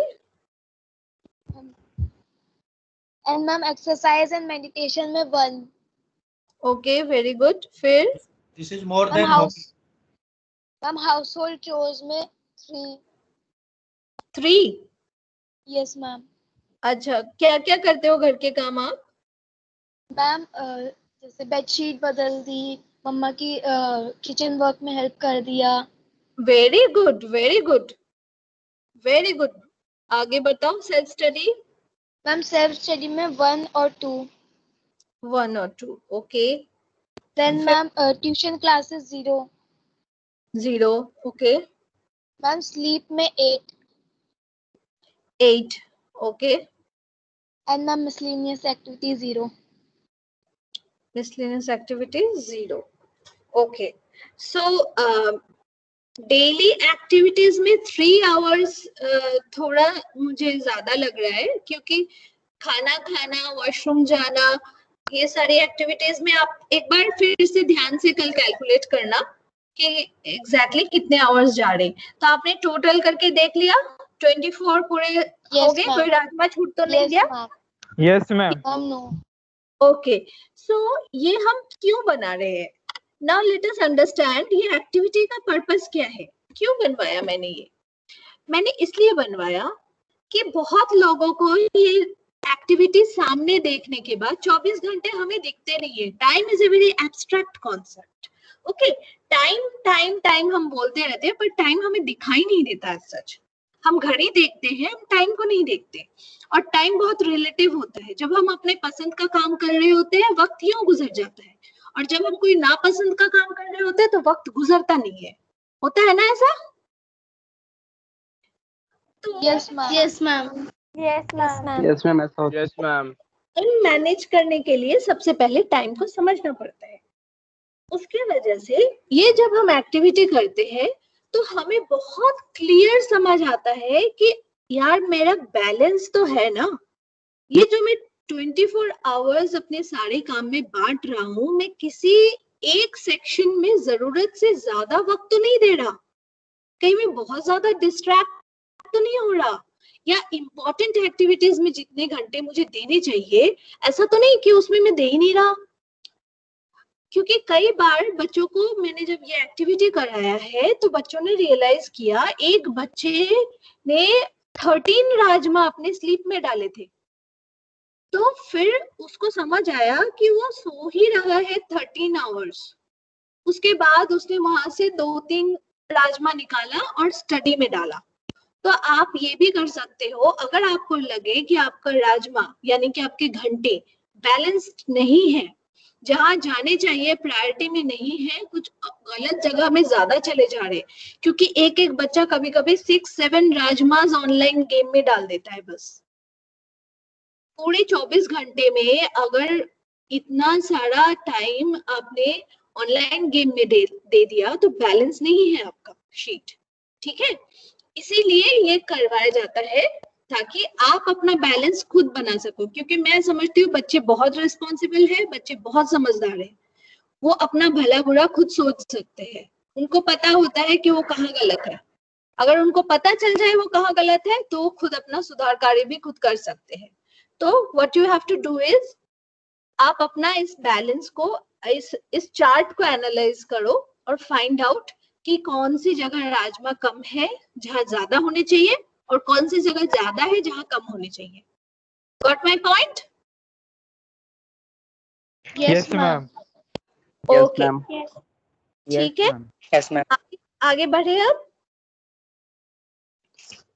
And ma'am exercise and meditation में 1, ओके वेरी गुड। फिर This is more ma'am than hobby. Ma'am house hold chores में 3, 3? Yes ma'am. अच्छा क्या क्या करते हो घर के काम आप? मैम जैसे बेडशीट बदल दी, मम्मा की किचन वर्क में हेल्प कर दिया। Very good very good very good. आगे बताओ। Self study? Ma'am self study में 1 और 2, 1 और 2 okay. Then ma'am tuition classes 0, 0 okay. Ma'am sleep में 8, 8 okay. And ma'am miscellaneous activity 0। miscellaneous activities 0 okay so daily activities में 3 hours थोड़ा मुझे ज्यादा लग रहा है, क्योंकि खाना खाना, वॉशरूम जाना, ये सारी एक्टिविटीज में आप एक बार फिर से ध्यान से कल कैलकुलेट करना कि एग्जैक्टली कितने आवर्स जा रहे हैं। तो आपने टोटल करके देख लिया 24 पूरे हो गए? कोई राजमा छूट तो नहीं गया? Yes ma'am. No. Okay so ये हम क्यों बना रहे हैं? नाउ लेट अस अंडरस्टैंड ये एक्टिविटी का पर्पस क्या है, क्यों बनवाया मैंने ये? मैंने इसलिए बनवाया कि बहुत लोगों को ये एक्टिविटी सामने देखने के बाद 24 घंटे हमें दिखते नहीं है। Time is a very abstract concept. Okay time time time हम बोलते रहते हैं, पर टाइम हमें दिखाई नहीं देता है सच। हम घड़ी देखते हैं, हम टाइम को नहीं देखते। और टाइम बहुत रिलेटिव होता है। जब हम अपने पसंद का काम कर रहे होते हैं, वक्त यूं गुजर जाता है, और जब हम कोई नापसंद का काम कर रहे होते हैं तो वक्त गुजरता नहीं है। होता है ना ऐसा? तो yes ma'am. Yes ma'am. Yes ma'am ऐसा होता है। Yes ma'am. मैनेज करने के लिए सबसे पहले टाइम को समझना पड़ता है। उसकी वजह से ये जब हम एक्टिविटी करते हैं तो हमें बहुत क्लियर समझ आता है कि यार मेरा बैलेंस तो है ना। ये जो मैं 24 आवर्स अपने सारे काम में बांट रहा हूं, मैं किसी एक सेक्शन में जरूरत से ज्यादा वक्त तो नहीं दे रहा, कहीं मैं बहुत ज्यादा डिस्ट्रैक्ट तो नहीं हो रहा, या इंपॉर्टेंट एक्टिविटीज में जितने घंटे मुझे देने चाहिए ऐसा तो नहीं कि उसमें मैं दे ही नहीं रहा। क्योंकि कई बार बच्चों को मैंने जब ये एक्टिविटी कराया है तो बच्चों ने रियलाइज किया, एक बच्चे ने 13 राजमा अपने स्लीप में डाले थे। तो फिर उसको समझ आया कि वो सो ही रहा है 13 आवर्स। उसके बाद उसने वहां से 2-3 राजमा निकाला और स्टडी में डाला। तो आप ये भी कर सकते हो, अगर आपको लगे कि आपका राजमा यानी कि आपके घंटे बैलेंस्ड नहीं है, जहां जाने चाहिए प्रायोरिटी में नहीं है, कुछ गलत जगह में ज्यादा चले जा रहे, क्योंकि एक एक बच्चा कभी कभी 6-7 राजमास ऑनलाइन गेम में डाल देता है। बस पूरे 24 घंटे में अगर इतना सारा टाइम आपने ऑनलाइन गेम में दे दिया तो बैलेंस नहीं है आपका शीट। ठीक है, इसीलिए ये करवाया जाता है ताकि आप अपना बैलेंस खुद बना सको। क्योंकि मैं समझती हूँ बच्चे बहुत रिस्पॉन्सिबल है, बच्चे बहुत समझदार है, वो अपना भला बुरा खुद सोच सकते हैं। उनको पता होता है कि वो कहाँ गलत है। अगर उनको पता चल जाए वो कहाँ गलत है तो वो खुद अपना सुधार कार्य भी खुद कर सकते हैं। तो what you have to do is, आप अपना इस बैलेंस को, इस चार्ट को एनालाइज करो और फाइंड आउट कि कौन सी जगह राजमा कम है जहां ज्यादा होने चाहिए, और कौन सी जगह ज्यादा है जहां कम होने चाहिए। Got my point? Yes ma'am. Okay ठीक है, यस मैम। आगे बढ़े अब।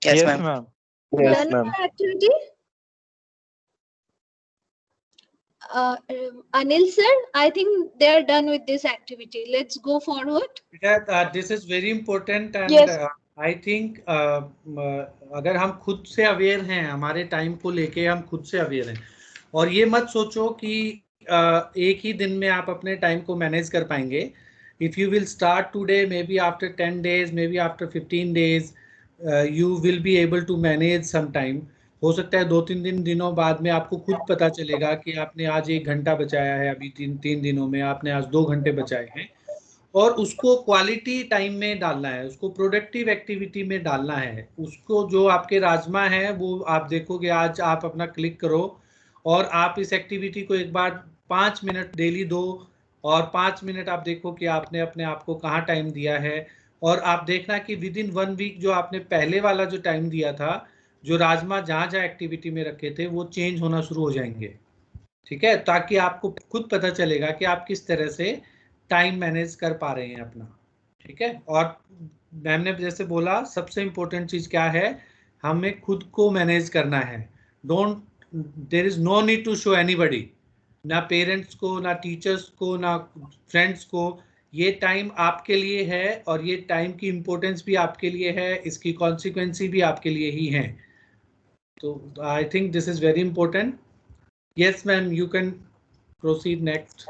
Yes yes ma'am. Ma'am. Yes ma'am. Activity Anil sir, I think they are done with this activity. Let's go forward. This is very important and Yes. I think अगर हम खुद से aware हैं, हमारे time को लेके हम खुद से अवेयर हैं, और ये मत सोचो कि एक ही दिन में आप अपने टाइम को मैनेज कर पाएंगे. If you will start today, maybe after 10 days, maybe after 15 days, you will be able to manage some time. हो सकता है 2-3 दिनों बाद में आपको खुद पता चलेगा कि आपने आज 1 घंटा बचाया है, अभी 3 दिनों में आपने आज 2 घंटे बचाए हैं, और उसको क्वालिटी टाइम में डालना है, उसको प्रोडक्टिव एक्टिविटी में डालना है। उसको जो आपके राजमा है वो आप देखोगे, आज आप अपना क्लिक करो और आप इस एक्टिविटी को एक बार 5 मिनट डेली दो, और 5 मिनट आप देखो कि आपने अपने आप को कहाँ टाइम दिया है, और आप देखना कि विद इन 1 वीक जो आपने पहले वाला जो टाइम दिया था, जो राजमा जहाँ जहाँ एक्टिविटी में रखे थे वो चेंज होना शुरू हो जाएंगे। ठीक है, ताकि आपको खुद पता चलेगा कि आप किस तरह से टाइम मैनेज कर पा रहे हैं अपना। ठीक है, और मैम ने जैसे बोला सबसे इंपॉर्टेंट चीज क्या है, हमें खुद को मैनेज करना है। There is no need to show anybody, ना पेरेंट्स को, ना टीचर्स को, ना फ्रेंड्स को। ये टाइम आपके लिए है और ये टाइम की इंपॉर्टेंस भी आपके लिए है, इसकी कॉन्सिक्वेंसी भी आपके लिए ही है। तो I think this is very important. Yes ma'am, you can proceed next.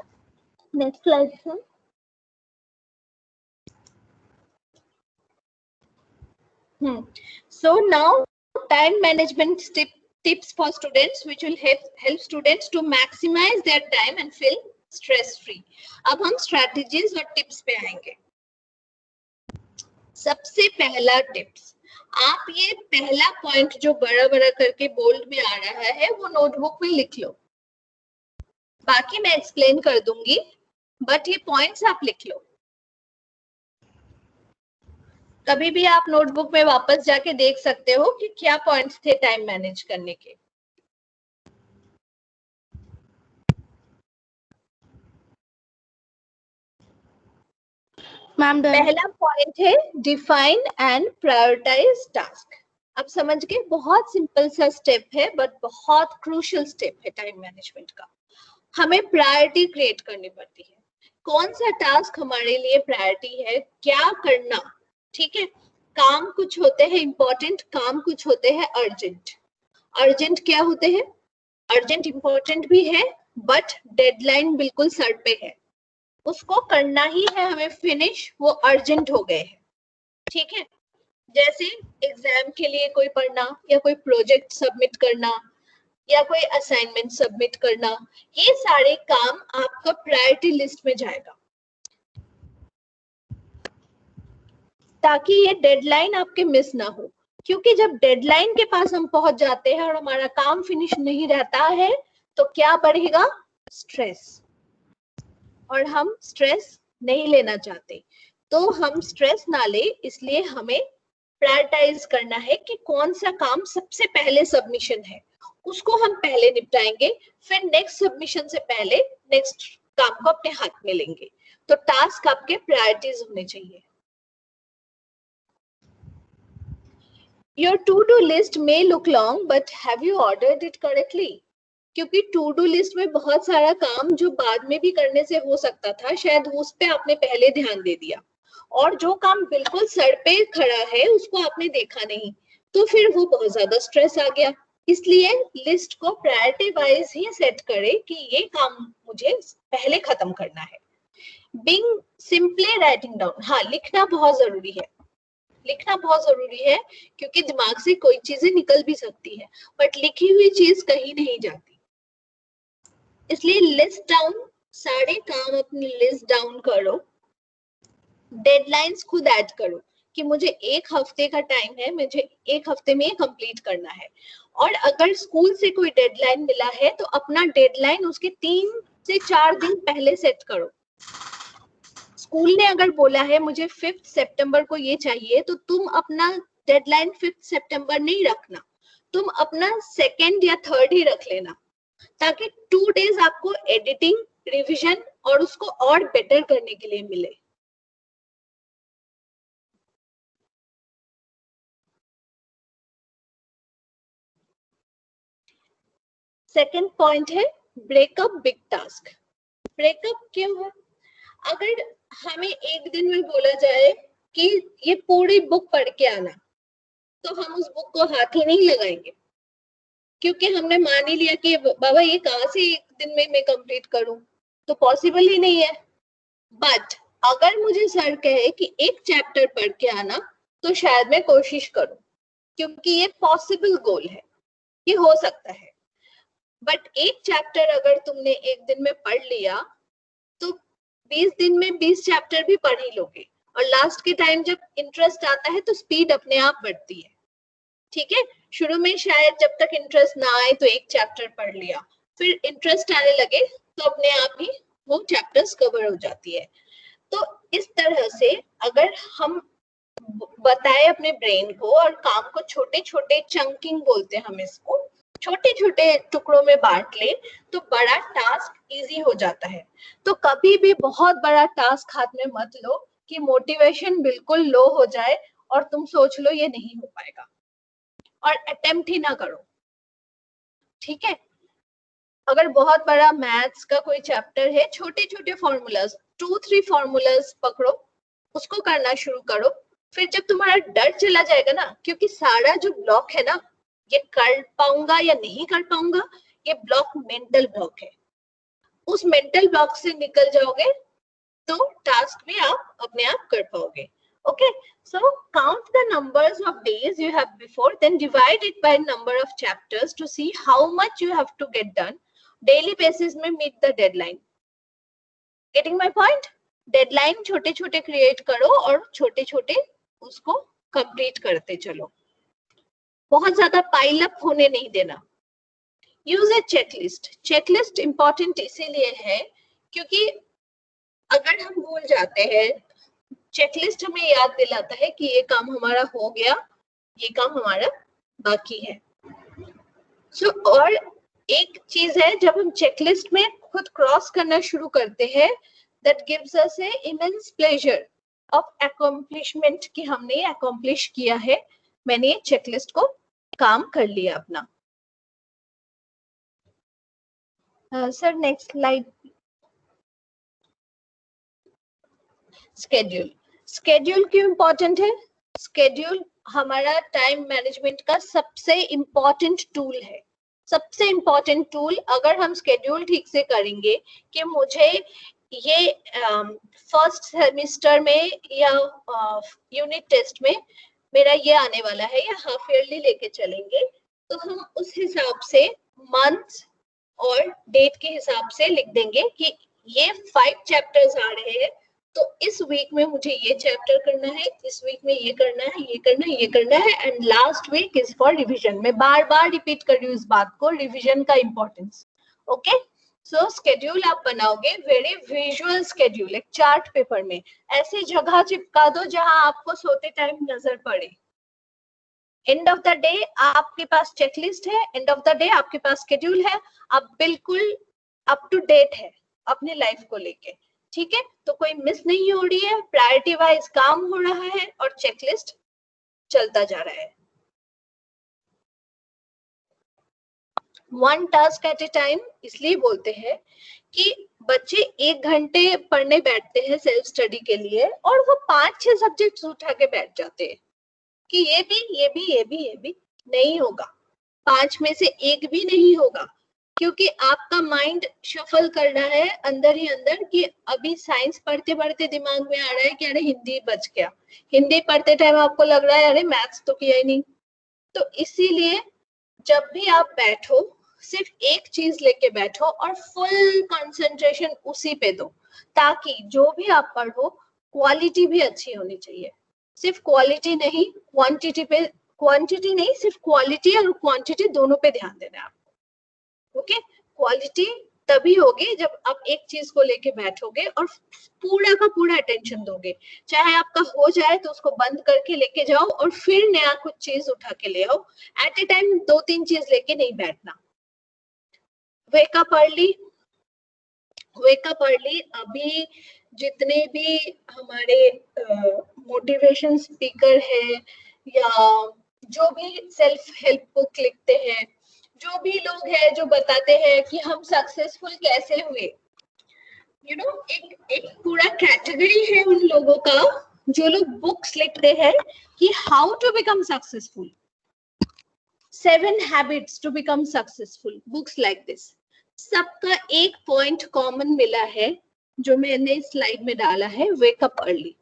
Next slide, sir. So now time management tips for students which will help students to maximize their time and feel stress free. अब हम strategies और tips पे आएंगे। सबसे पहला tips, आप ये पहला पॉइंट जो बड़ा बड़ा करके बोल्ड में आ रहा है वो नोटबुक में लिख लो, बाकी मैं एक्सप्लेन कर दूंगी, बट ये पॉइंट्स आप लिख लो। कभी भी आप नोटबुक में वापस जाके देख सकते हो कि क्या पॉइंट्स थे टाइम मैनेज करने के। मैम पहला पॉइंट है डिफाइन एंड प्रायोरिटाइज टास्क। अब समझ गए, बहुत सिंपल सा स्टेप है बट बहुत क्रूशियल स्टेप है टाइम मैनेजमेंट का। हमें प्रायोरिटी क्रिएट करनी पड़ती है, कौन सा टास्क हमारे लिए प्रायोरिटी है, क्या करना। ठीक है, काम कुछ होते हैं इंपॉर्टेंट, काम कुछ होते हैं अर्जेंट। अर्जेंट क्या होते हैं, अर्जेंट इंपॉर्टेंट भी है बट डेडलाइन बिल्कुल सर पे है, उसको करना ही है हमें फिनिश, वो अर्जेंट हो गए हैं। ठीक है, जैसे एग्जाम के लिए कोई पढ़ना या कोई प्रोजेक्ट सबमिट करना या कोई असाइनमेंट सबमिट करना, ये सारे काम आपका प्रायोरिटी लिस्ट में जाएगा, ताकि ये डेडलाइन आपके मिस ना हो। क्योंकि जब डेडलाइन के पास हम पहुंच जाते हैं और हमारा काम फिनिश नहीं रहता है तो क्या बढ़ेगा, स्ट्रेस, और हम स्ट्रेस नहीं लेना चाहते। तो हम स्ट्रेस ना ले, इसलिए हमें प्रायोरिटाइज करना है कि कौन सा काम सबसे पहले सबमिशन है, उसको हम पहले निपटाएंगे, फिर नेक्स्ट सबमिशन से पहले नेक्स्ट काम को अपने हाथ में लेंगे। तो टास्क आपके प्रायोरिटीज होने चाहिए। Your to-do list may look long, but have you ordered it correctly? क्योंकि टू डू लिस्ट में बहुत सारा काम जो बाद में भी करने से हो सकता था, शायद उस पे आपने पहले ध्यान दे दिया, और जो काम बिल्कुल सर पे खड़ा है उसको आपने देखा नहीं, तो फिर वो बहुत ज्यादा स्ट्रेस आ गया। इसलिए लिस्ट को प्रायोरिटी वाइज ही सेट करें कि ये काम मुझे पहले खत्म करना है। Being simply writing down, हाँ लिखना बहुत जरूरी है, लिखना बहुत जरूरी है, क्योंकि दिमाग से कोई चीजें निकल भी सकती है बट लिखी हुई चीज कहीं नहीं जाती। इसलिए लिस्ट डाउन, सारे काम अपनी लिस्ट डाउन करो, डेडलाइंस खुद ऐड करो कि मुझे 1 हफ्ते का टाइम है, मुझे 1 हफ्ते में कंप्लीट करना है। और अगर स्कूल से कोई डेडलाइन मिला है तो अपना डेडलाइन उसके 3 से 4 दिन पहले सेट करो। स्कूल ने अगर बोला है मुझे 5 सितंबर को ये चाहिए, तो तुम अपना डेडलाइन 5 सितंबर नहीं रखना, तुम अपना 2nd या 3rd ही रख लेना, ताकि 2 डेज आपको एडिटिंग, रिवीजन और उसको और बेटर करने के लिए मिले। सेकंड पॉइंट है ब्रेकअप बिग टास्क। ब्रेकअप क्यों है? अगर हमें एक दिन में बोला जाए कि ये पूरी बुक पढ़ के आना, तो हम उस बुक को हाथ ही नहीं लगाएंगे, क्योंकि हमने मान ही लिया कि बाबा ये कहाँ से एक दिन में मैं कंप्लीट करूं, तो पॉसिबल ही नहीं है। बट अगर मुझे सर कहे कि एक चैप्टर पढ़ के आना, तो शायद मैं कोशिश करूं, क्योंकि ये पॉसिबल गोल है, ये हो सकता है। बट एक चैप्टर अगर तुमने एक दिन में पढ़ लिया तो 20 दिन में 20 चैप्टर भी पढ़ ही लोगे, और लास्ट के टाइम जब इंटरेस्ट आता है तो स्पीड अपने आप बढ़ती है। ठीक है, शुरू में शायद जब तक इंटरेस्ट ना आए तो एक चैप्टर पढ़ लिया, फिर इंटरेस्ट आने लगे तो अपने आप ही वो चैप्टर्स कवर हो जाती है। तो इस तरह से अगर हम बताए अपने ब्रेन को और काम को छोटे छोटे चंकिंग बोलते हैं हम इसको, छोटे छोटे टुकड़ों में बांट ले तो बड़ा टास्क इजी हो जाता है। तो कभी भी बहुत बड़ा टास्क हाथ में मत लो कि मोटिवेशन बिल्कुल लो हो जाए और तुम सोच लो ये नहीं हो पाएगा, और अटेम्प्ट ही ना करो। ठीक है, अगर बहुत बड़ा मैथ्स का कोई चैप्टर है, छोटे छोटे फॉर्मूलाज 2-3 फॉर्मूलाज पकड़ो, उसको करना शुरू करो। फिर जब तुम्हारा डर चला जाएगा ना, क्योंकि सारा जो ब्लॉक है ना, ये कर पाऊंगा या नहीं कर पाऊंगा, ये ब्लॉक मेंटल ब्लॉक है। उस मेंटल ब्लॉक से निकल जाओगे तो टास्क भी आप अपने आप कर पाओगे। Okay, so count the numbers of days you have before, then divide it by number of chapters to see how much you have to get done. Daily basis में meet the deadline. Getting my point? Deadline छोटे छोटे create करो और छोटे छोटे उसको complete करते चलो, बहुत ज्यादा pile up होने नहीं देना। Use a checklist. Checklist important इसीलिए है क्योंकि अगर हम भूल जाते हैं, चेकलिस्ट हमें याद दिलाता है कि ये काम हमारा हो गया, ये काम हमारा बाकी है। और एक चीज है, जब हम चेकलिस्ट में खुद क्रॉस करना शुरू करते हैं, that gives us A immense pleasure of accomplishment कि हमने ये अकॉम्प्लिश किया है, मैंने ये चेकलिस्ट को काम कर लिया अपना। Sir next slide. Schedule. Schedule क्यों इंपॉर्टेंट है? स्केड्यूल हमारा टाइम मैनेजमेंट का सबसे इंपॉर्टेंट टूल है, सबसे इंपॉर्टेंट टूल। अगर हम स्केड्यूल ठीक से करेंगे कि मुझे ये फर्स्ट सेमिस्टर में या यूनिट टेस्ट में मेरा ये आने वाला है या हाफ ईयरली लेके चलेंगे, तो हम उस हिसाब से मंथ और डेट के हिसाब से लिख देंगे कि ये 5 चैप्टर्स आ रहे हैं, तो इस वीक में मुझे ये चैप्टर करना है, इस वीक में ये करना है, ये करना है, ये करना है, and last week is for revision. मैं बार बार रिपीट कर रही हूँ इस बात को, रिवीजन का इंपॉर्टेंस। ओके, सो स्केड्यूल आप बनाओगे, वेरी विजुअल स्केड्यूल, एक चार्ट पेपर में ऐसी जगह चिपका दो जहां आपको सोते टाइम नजर पड़े। एंड ऑफ द डे आपके पास चेकलिस्ट है, एंड ऑफ द डे आपके पास स्केड्यूल है, आप बिल्कुल अप टू डेट है अपनी लाइफ को लेके। ठीक है, तो कोई मिस नहीं हो रही है, प्रायोरिटी वाइज काम हो रहा है और चेकलिस्ट चलता जा रहा है। One task at A time इसलिए बोलते हैं कि बच्चे 1 घंटे पढ़ने बैठते हैं सेल्फ स्टडी के लिए और वो 5-6 सब्जेक्ट्स उठा के बैठ जाते हैं कि ये भी ये भी ये भी ये भी। नहीं होगा, 5 में से 1 भी नहीं होगा, क्योंकि आपका माइंड शफल कर रहा है अंदर ही अंदर कि अभी साइंस पढ़ते पढ़ते दिमाग में आ रहा है कि अरे हिंदी बच गया, हिंदी पढ़ते टाइम आपको लग रहा है अरे मैथ्स तो किया ही नहीं। तो इसीलिए जब भी आप बैठो सिर्फ एक चीज लेके बैठो और फुल कंसंट्रेशन उसी पे दो, ताकि जो भी आप पढ़ो क्वालिटी भी अच्छी होनी चाहिए। सिर्फ क्वालिटी नहीं, क्वांटिटी पे, क्वांटिटी नहीं सिर्फ क्वालिटी और क्वांटिटी दोनों पे ध्यान देना है आपको। ओके, क्वालिटी तभी होगी जब आप एक चीज को लेके बैठोगे और पूरा का पूरा अटेंशन दोगे। चाहे आपका हो जाए तो उसको बंद करके लेके जाओ और फिर नया कुछ चीज उठा के ले आओ। एट ए टाइम 2-3 चीज लेके नहीं बैठना। Wake up early, wake up early. अभी जितने भी हमारे मोटिवेशन स्पीकर है या जो भी सेल्फ हेल्प बुक लिखते हैं, जो भी लोग हैं जो बताते हैं कि हम सक्सेसफुल कैसे हुए, यू नो, एक पूरा कैटेगरी है उन लोगों का जो लोग बुक्स लिखते हैं कि how to become successful, 7 habits to become successful, books like this. सबका एक पॉइंट कॉमन मिला है जो मैंने स्लाइड में डाला है, wake up early.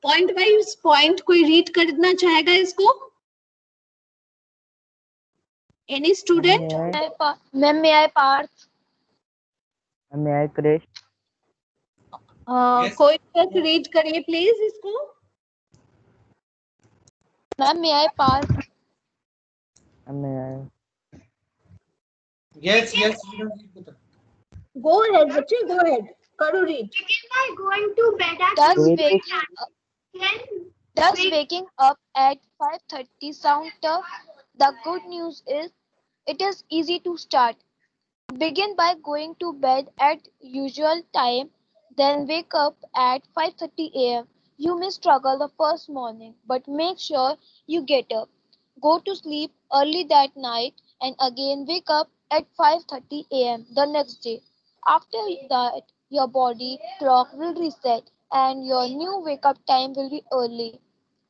Point wise point कोई रीड करना चाहेगा इसको? Any student? Ma'am may I Parth? May I Krish? Yes. कोई रीड करिए प्लीज इसको. Ma'am may I Parth? May I? Yes. Go ahead बच्चे, go ahead. करो read. Going to bed at Does waking up at 5:30 sound tough? The good news is it is easy to start. Begin by going to bed at usual time, then wake up at 5:30 a.m. You may struggle the first morning, but make sure you get up. Go to sleep early that night and again wake up at 5:30 a.m. the next day. After that, your body clock will reset and your new wake up time will be early.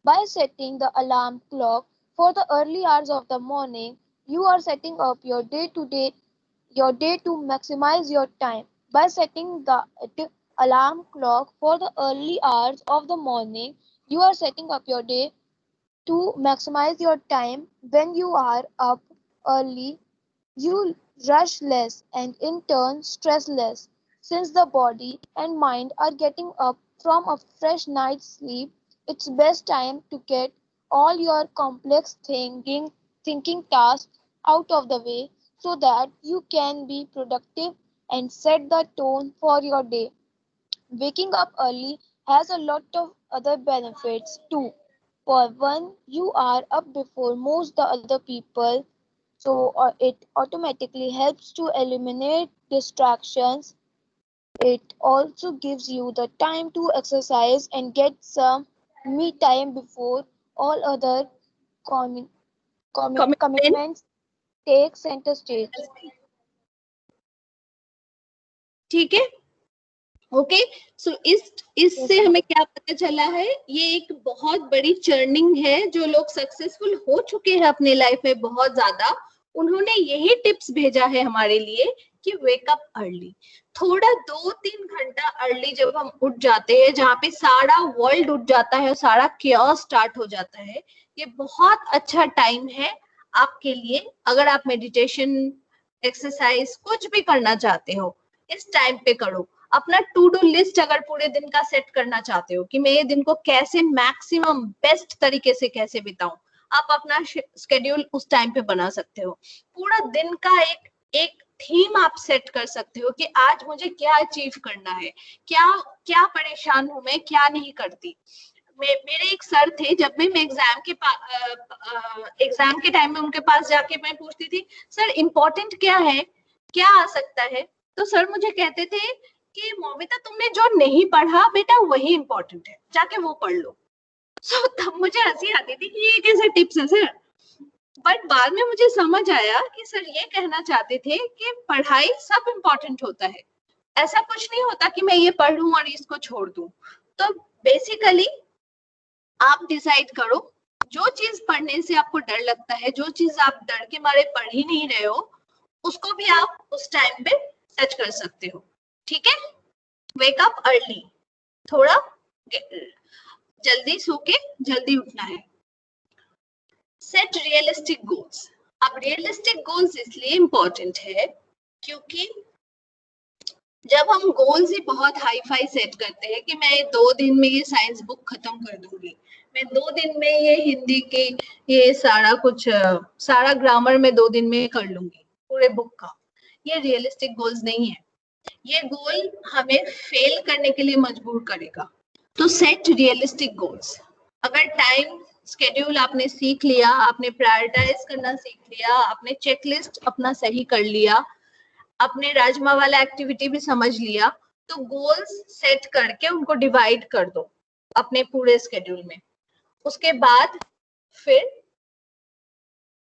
By setting the alarm clock for the early hours of the morning, you are setting up your day to maximize your time. By setting the alarm clock for the early hours of the morning, you are setting up your day to maximize your time. When you are up early, you rush less and in turn stress less. Since the body and mind are getting up from a fresh night's sleep, it's best time to get all your complex thinking tasks out of the way so that you can be productive and set the tone for your day. Waking up early has a lot of other benefits too. For one, you are up before most the other people, so it automatically helps to eliminate distractions. It also gives you the time to exercise and get some me time before all other commitments take center stage. ठीक है, okay. सो इससे हमें क्या पता चला है? ये एक बहुत बड़ी चर्निंग है. जो लोग सक्सेसफुल हो चुके हैं अपने लाइफ में बहुत ज्यादा, उन्होंने यही टिप्स भेजा है हमारे लिए कि वेक अप अर्ली. थोड़ा 2-3 घंटा अर्ली जब हम उठ जाते हैं, जहाँ पे सारा वर्ल्ड उठ जाता है और सारा केओस स्टार्ट हो जाता है, ये बहुत अच्छा टाइम है आपके लिए. अगर आप मेडिटेशन, एक्सरसाइज कुछ भी करना चाहते हो, इस टाइम पे करो. अपना टू डू लिस्ट अगर पूरे दिन का सेट करना चाहते हो कि मैं ये दिन को कैसे मैक्सिमम बेस्ट तरीके से कैसे बिताऊं, आप अपना शेड्यूल उस टाइम पे बना सकते हो. पूरा दिन का एक थीम आप सेट कर सकते हो कि आज मुझे क्या अचीव करना है, क्या परेशान हूं मैं, क्या नहीं करती. मेरे एक सर थे, जब भी मैं एग्जाम के टाइम में उनके पास जाके मैं पूछती थी, सर इम्पोर्टेंट क्या है, क्या आ सकता है, तो सर मुझे कहते थे कि मोमिता तुमने जो नहीं पढ़ा बेटा वही इम्पोर्टेंट है, जाके वो पढ़ लो. सो तब मुझे हंसी आती थी कि ये कैसे टिप्स है सर. बट बाद में मुझे समझ आया कि सर ये कहना चाहते थे कि पढ़ाई सब इम्पोर्टेंट होता है. ऐसा कुछ नहीं होता कि मैं ये पढ़ लूं और इसको छोड़ दूं. तो बेसिकली आप डिसाइड करो, जो चीज पढ़ने से आपको डर लगता है, जो चीज आप डर के मारे पढ़ ही नहीं रहे हो, उसको भी आप उस टाइम पे टच कर सकते हो. ठीक है, वेक अप अर्ली, थोड़ा जल्दी सो के जल्दी उठना है. Set realistic goals. अब रियलिस्टिक गोल्स इसलिए इंपॉर्टेंट है क्योंकि जब हम गोल्स ही बहुत हाई फाई सेट करते हैं कि मैं 2 दिन में ये साइंस बुक खत्म कर दूंगी, मैं 2 दिन में ये हिंदी के ये सारा ग्रामर में 2 दिन में कर लूंगी पूरे बुक का, ये रियलिस्टिक गोल्स नहीं है. ये गोल हमें फेल करने के लिए मजबूर करेगा. तो सेट रियलिस्टिक गोल्स. अगर टाइम स्केड्यूल आपने सीख लिया, आपने प्रायोरिटाइज करना सीख लिया, आपने चेकलिस्ट अपना सही कर लिया, अपने राजमा वाला एक्टिविटी भी समझ लिया, तो गोल्स सेट करके उनको डिवाइड कर दो अपने पूरे स्केड्यूल में. उसके बाद फिर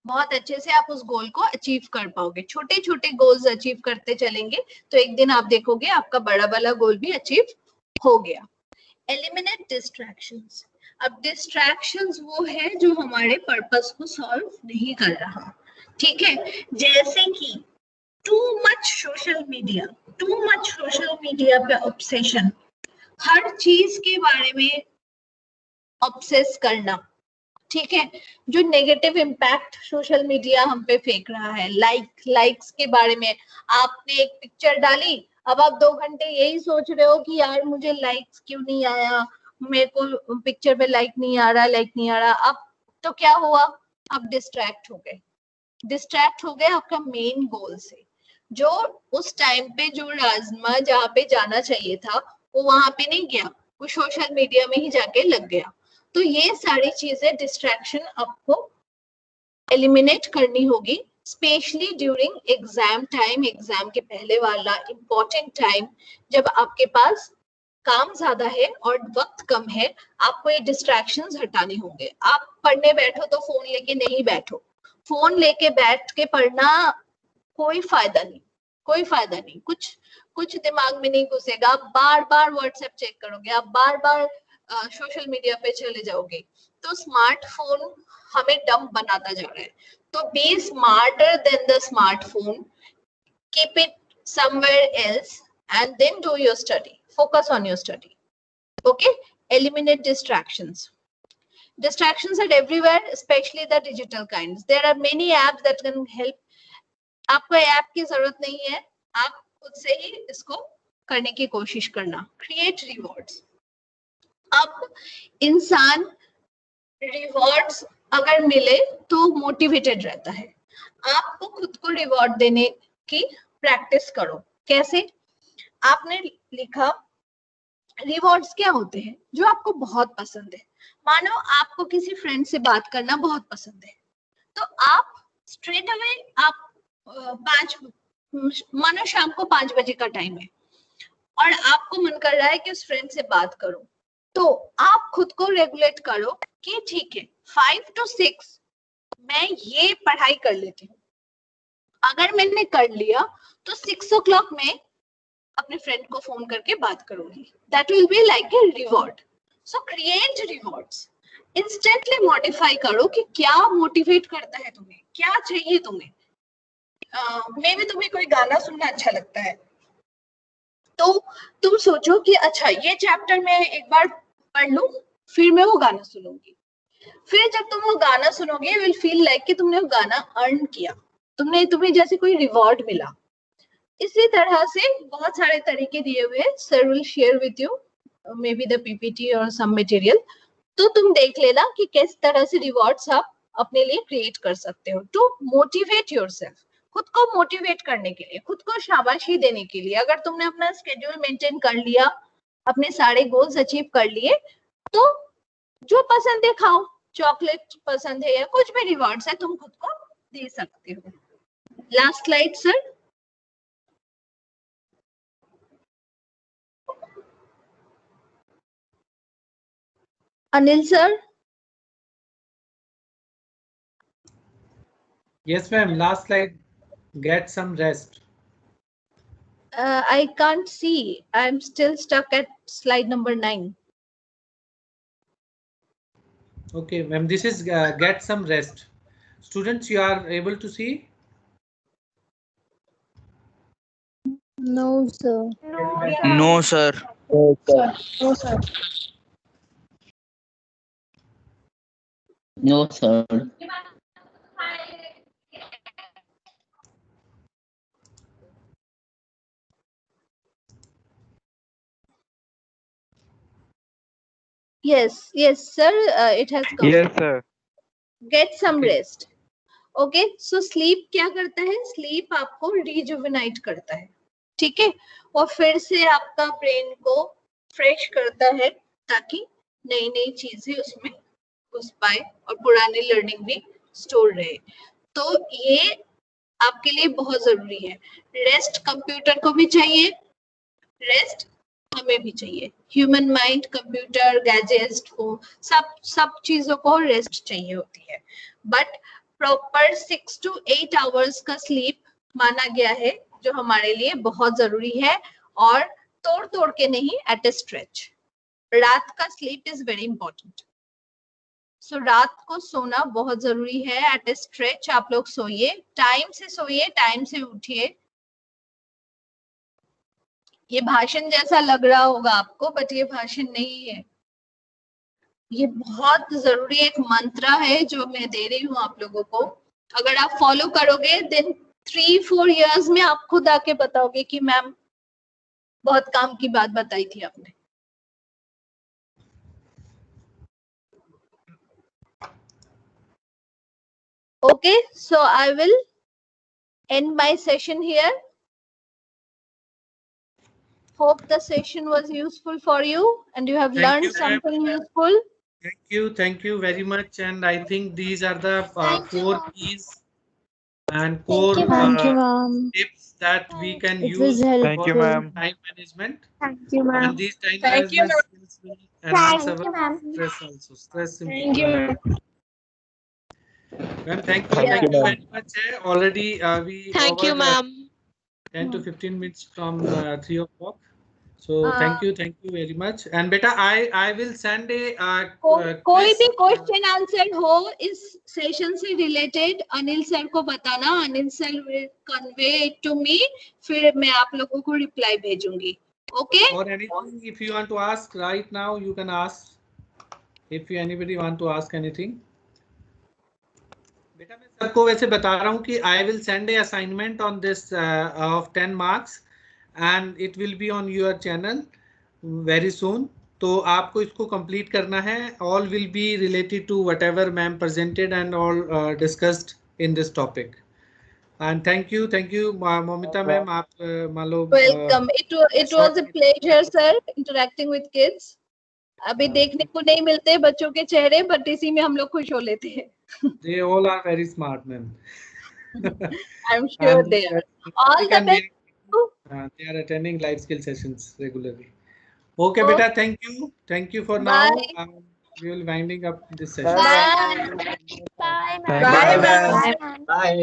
बहुत अच्छे से आप उस गोल को अचीव कर पाओगे. छोटे छोटे गोल्स अचीव करते चलेंगे तो एक दिन आप देखोगे आपका बड़ा वाला गोल भी अचीव हो गया. Eliminate distractions. अब डिस्ट्रैक्शंस वो है जो हमारे पर्पस को सॉल्व नहीं कर रहा. ठीक है, जैसे कि टू मच सोशल मीडिया पे ऑब्सेशन, हर चीज के बारे में ऑब्सेस करना, ठीक है, जो नेगेटिव इम्पैक्ट सोशल मीडिया हम पे फेंक रहा है, लाइक्स के बारे में, आपने एक पिक्चर डाली, अब आप 2 घंटे यही सोच रहे हो कि यार मुझे लाइक्स क्यों नहीं आया, मेरे को पिक्चर पे लाइक नहीं आ रहा, अब तो क्या हुआ, आप डिस्ट्रैक्ट हो गए आपका मेन गोल से, जो उस टाइम पे जो राजमा जहाँ पे जाना चाहिए था वो वहां पे नहीं गया, वो सोशल मीडिया में ही जाके लग गया। तो ये सारी चीजें डिस्ट्रैक्शन आपको एलिमिनेट करनी होगी, specially during exam time, exam के पहले वाला इंपॉर्टेंट टाइम, जब आपके पास काम ज्यादा है और वक्त कम है, आपको ये डिस्ट्रैक्शंस हटाने होंगे। आप पढ़ने बैठो तो फोन लेके नहीं बैठो, फोन लेके बैठ के पढ़ना कोई फायदा नहीं, कुछ दिमाग में नहीं घुसेगा, आप बार बार व्हाट्सएप चेक करोगे, आप बार बार सोशल मीडिया पे चले जाओगे, तो स्मार्टफोन हमें डम बनाता जा रहा है। तो be smarter than the smartphone, keep it somewhere else and then do your study, focus on your study, okay, eliminate distractions are everywhere, especially the digital kinds. There are many apps that can help, आपको app की जरूरत नहीं है, आप खुद से ही इसको करने की कोशिश करना। क्रिएट रिवॉर्ड्स, अब इंसान रिवॉर्ड्स अगर मिले तो मोटिवेटेड रहता है, आपको खुद को रिवॉर्ड देने की प्रैक्टिस करो। कैसे? आपने लिखा रिवॉर्ड्स क्या होते हैं जो आपको बहुत पसंद है, मानो आपको किसी फ्रेंड से बात करना बहुत पसंद है, तो आप स्ट्रेट अवे आप मानो शाम को 5 बजे का टाइम है और आपको मन कर रहा है कि उस फ्रेंड से बात करो, तो आप खुद को रेगुलेट करो कि ठीक है 5 to 6 मैं ये पढ़ाई कर लेती हूँ, अगर मैंने कर लिया तो 6 o'clock में अपने फ्रेंड को फोन करके बात करूंगी, that will be like a reward. So create rewards, instantly modify करो कि क्या मोटिवेट करता है तुम्हें, क्या चाहिए तुम्हें। मे भी तुम्हें कोई गाना सुनना अच्छा लगता है, तो तुम सोचो कि अच्छा ये चैप्टर मैं एक बार पढ़ लूं, फिर मैं वो गाना सुनूंगी, फिर जब तुम वो गाना सुनोगे विल फील लाइक कि तुमने वो गाना अर्न किया, तुम्हें जैसे कोई रिवॉर्ड मिला। इसी तरह से बहुत सारे तरीके दिए हुए, sir will share with you may be the PPT और सम मटेरियल, तो तुम देख लेना कि किस तरह से रिवॉर्ड्स आप अपने लिए क्रिएट कर सकते हो टू मोटिवेट योरसेल्फ, खुद को मोटिवेट करने के लिए, खुद को शाबाशी देने के लिए। अगर तुमने अपना स्केड्यूल मेंटेन कर लिया, अपने सारे गोल्स अचीव कर लिए, तो जो पसंद है खाओ, चॉकलेट पसंद है या कुछ भी रिवॉर्ड्स है तुम खुद को दे सकते हो। Last slide sir. Anil sir. Yes, ma'am. Last slide. Get some rest. I can't see. I'm still stuck at slide number 9. Okay, ma'am. This is get some rest. Students, you are able to see? No, sir. No, sir. No, sir. Yes, sir. It has come. Yes, sir. Get some Okay. rest. Okay. So sleep क्या करता है? Sleep आपको rejuvenate करता है, ठीक है, और फिर से आपका ब्रेन को फ्रेश करता है ताकि नई नई चीजें उसमें घुस पाए और पुरानी लर्निंग भी स्टोर रहे। तो ये आपके लिए बहुत जरूरी है। रेस्ट कंप्यूटर को भी चाहिए, रेस्ट हमें भी चाहिए। ह्यूमन माइंड, कंप्यूटर, गैजेट्स को सब चीजों को रेस्ट चाहिए होती है, बट प्रॉपर 6 to 8 आवर्स का स्लीप माना गया है जो हमारे लिए बहुत जरूरी है, और तोड़ के नहीं, एट ए स्ट्रेच। रात का स्लीप इज वेरी इंपॉर्टेंट। सो रात को सोना बहुत जरूरी है, एट ए स्ट्रेच आप लोग सोइए, टाइम से उठिए। ये भाषण जैसा लग रहा होगा आपको, बट ये भाषण नहीं है, ये बहुत जरूरी एक मंत्र है जो मैं दे रही हूँ आप लोगों को. अगर आप फॉलो करोगे देन 3-4 years में आप खुद आके बताओगे कि मैम बहुत काम की बात बताई थी आपने. Okay, so I will end my session here. Hope the session was useful for you and you have Thank learned you, ma'am. something useful. Thank you very much. And I think these are the Thank you, 4 ma'am. keys and Thank core you, ma'am. Thank you, ma'am. tips that we can It use was Thank you, for ma'am. helpful. time management. Thank you, And ma'am. these time Thank you, management skills will enhance Thank our you, ma'am. stress also. Stress Thank you, ma'am. Ma'am, thank you Yeah. very much. Already we Thank you, over ma'am. 10 to 15 minutes from 3 o'clock. So thank you very much. And beta, I will send a कोई quiz. भी question answer हो इस session से related Anil sir को बताना. Anil sir will convey it to me. फिर मैं आप लोगों को रिप्लाई भेजूंगी. Okay. Or anything if you want to ask right now, you can ask. If you anybody want to ask anything. बेटा मैं सबको वैसे बता रहा हूँ कि I will send a assignment on this of 10 marks and it will be on your channel very soon. तो आपको इसको complete करना है. All will be related to whatever ma'am presented and all discussed in this topic. And thank you, Momita ma'am. आप मान लो. Welcome. It was a pleasure sir interacting with kids. अभी देखने को नहीं मिलते बच्चों के चेहरे बट इसी में हम लोग खुश हो लेते हैं. They all are very smart, ma'am. I'm sure they are. All the best. They are attending life skill sessions regularly. Okay, beta. Thank you for now. Bye. We will winding up this session. Bye. Bye, Bye, ma'am. ma'am. Bye, ma'am. Bye.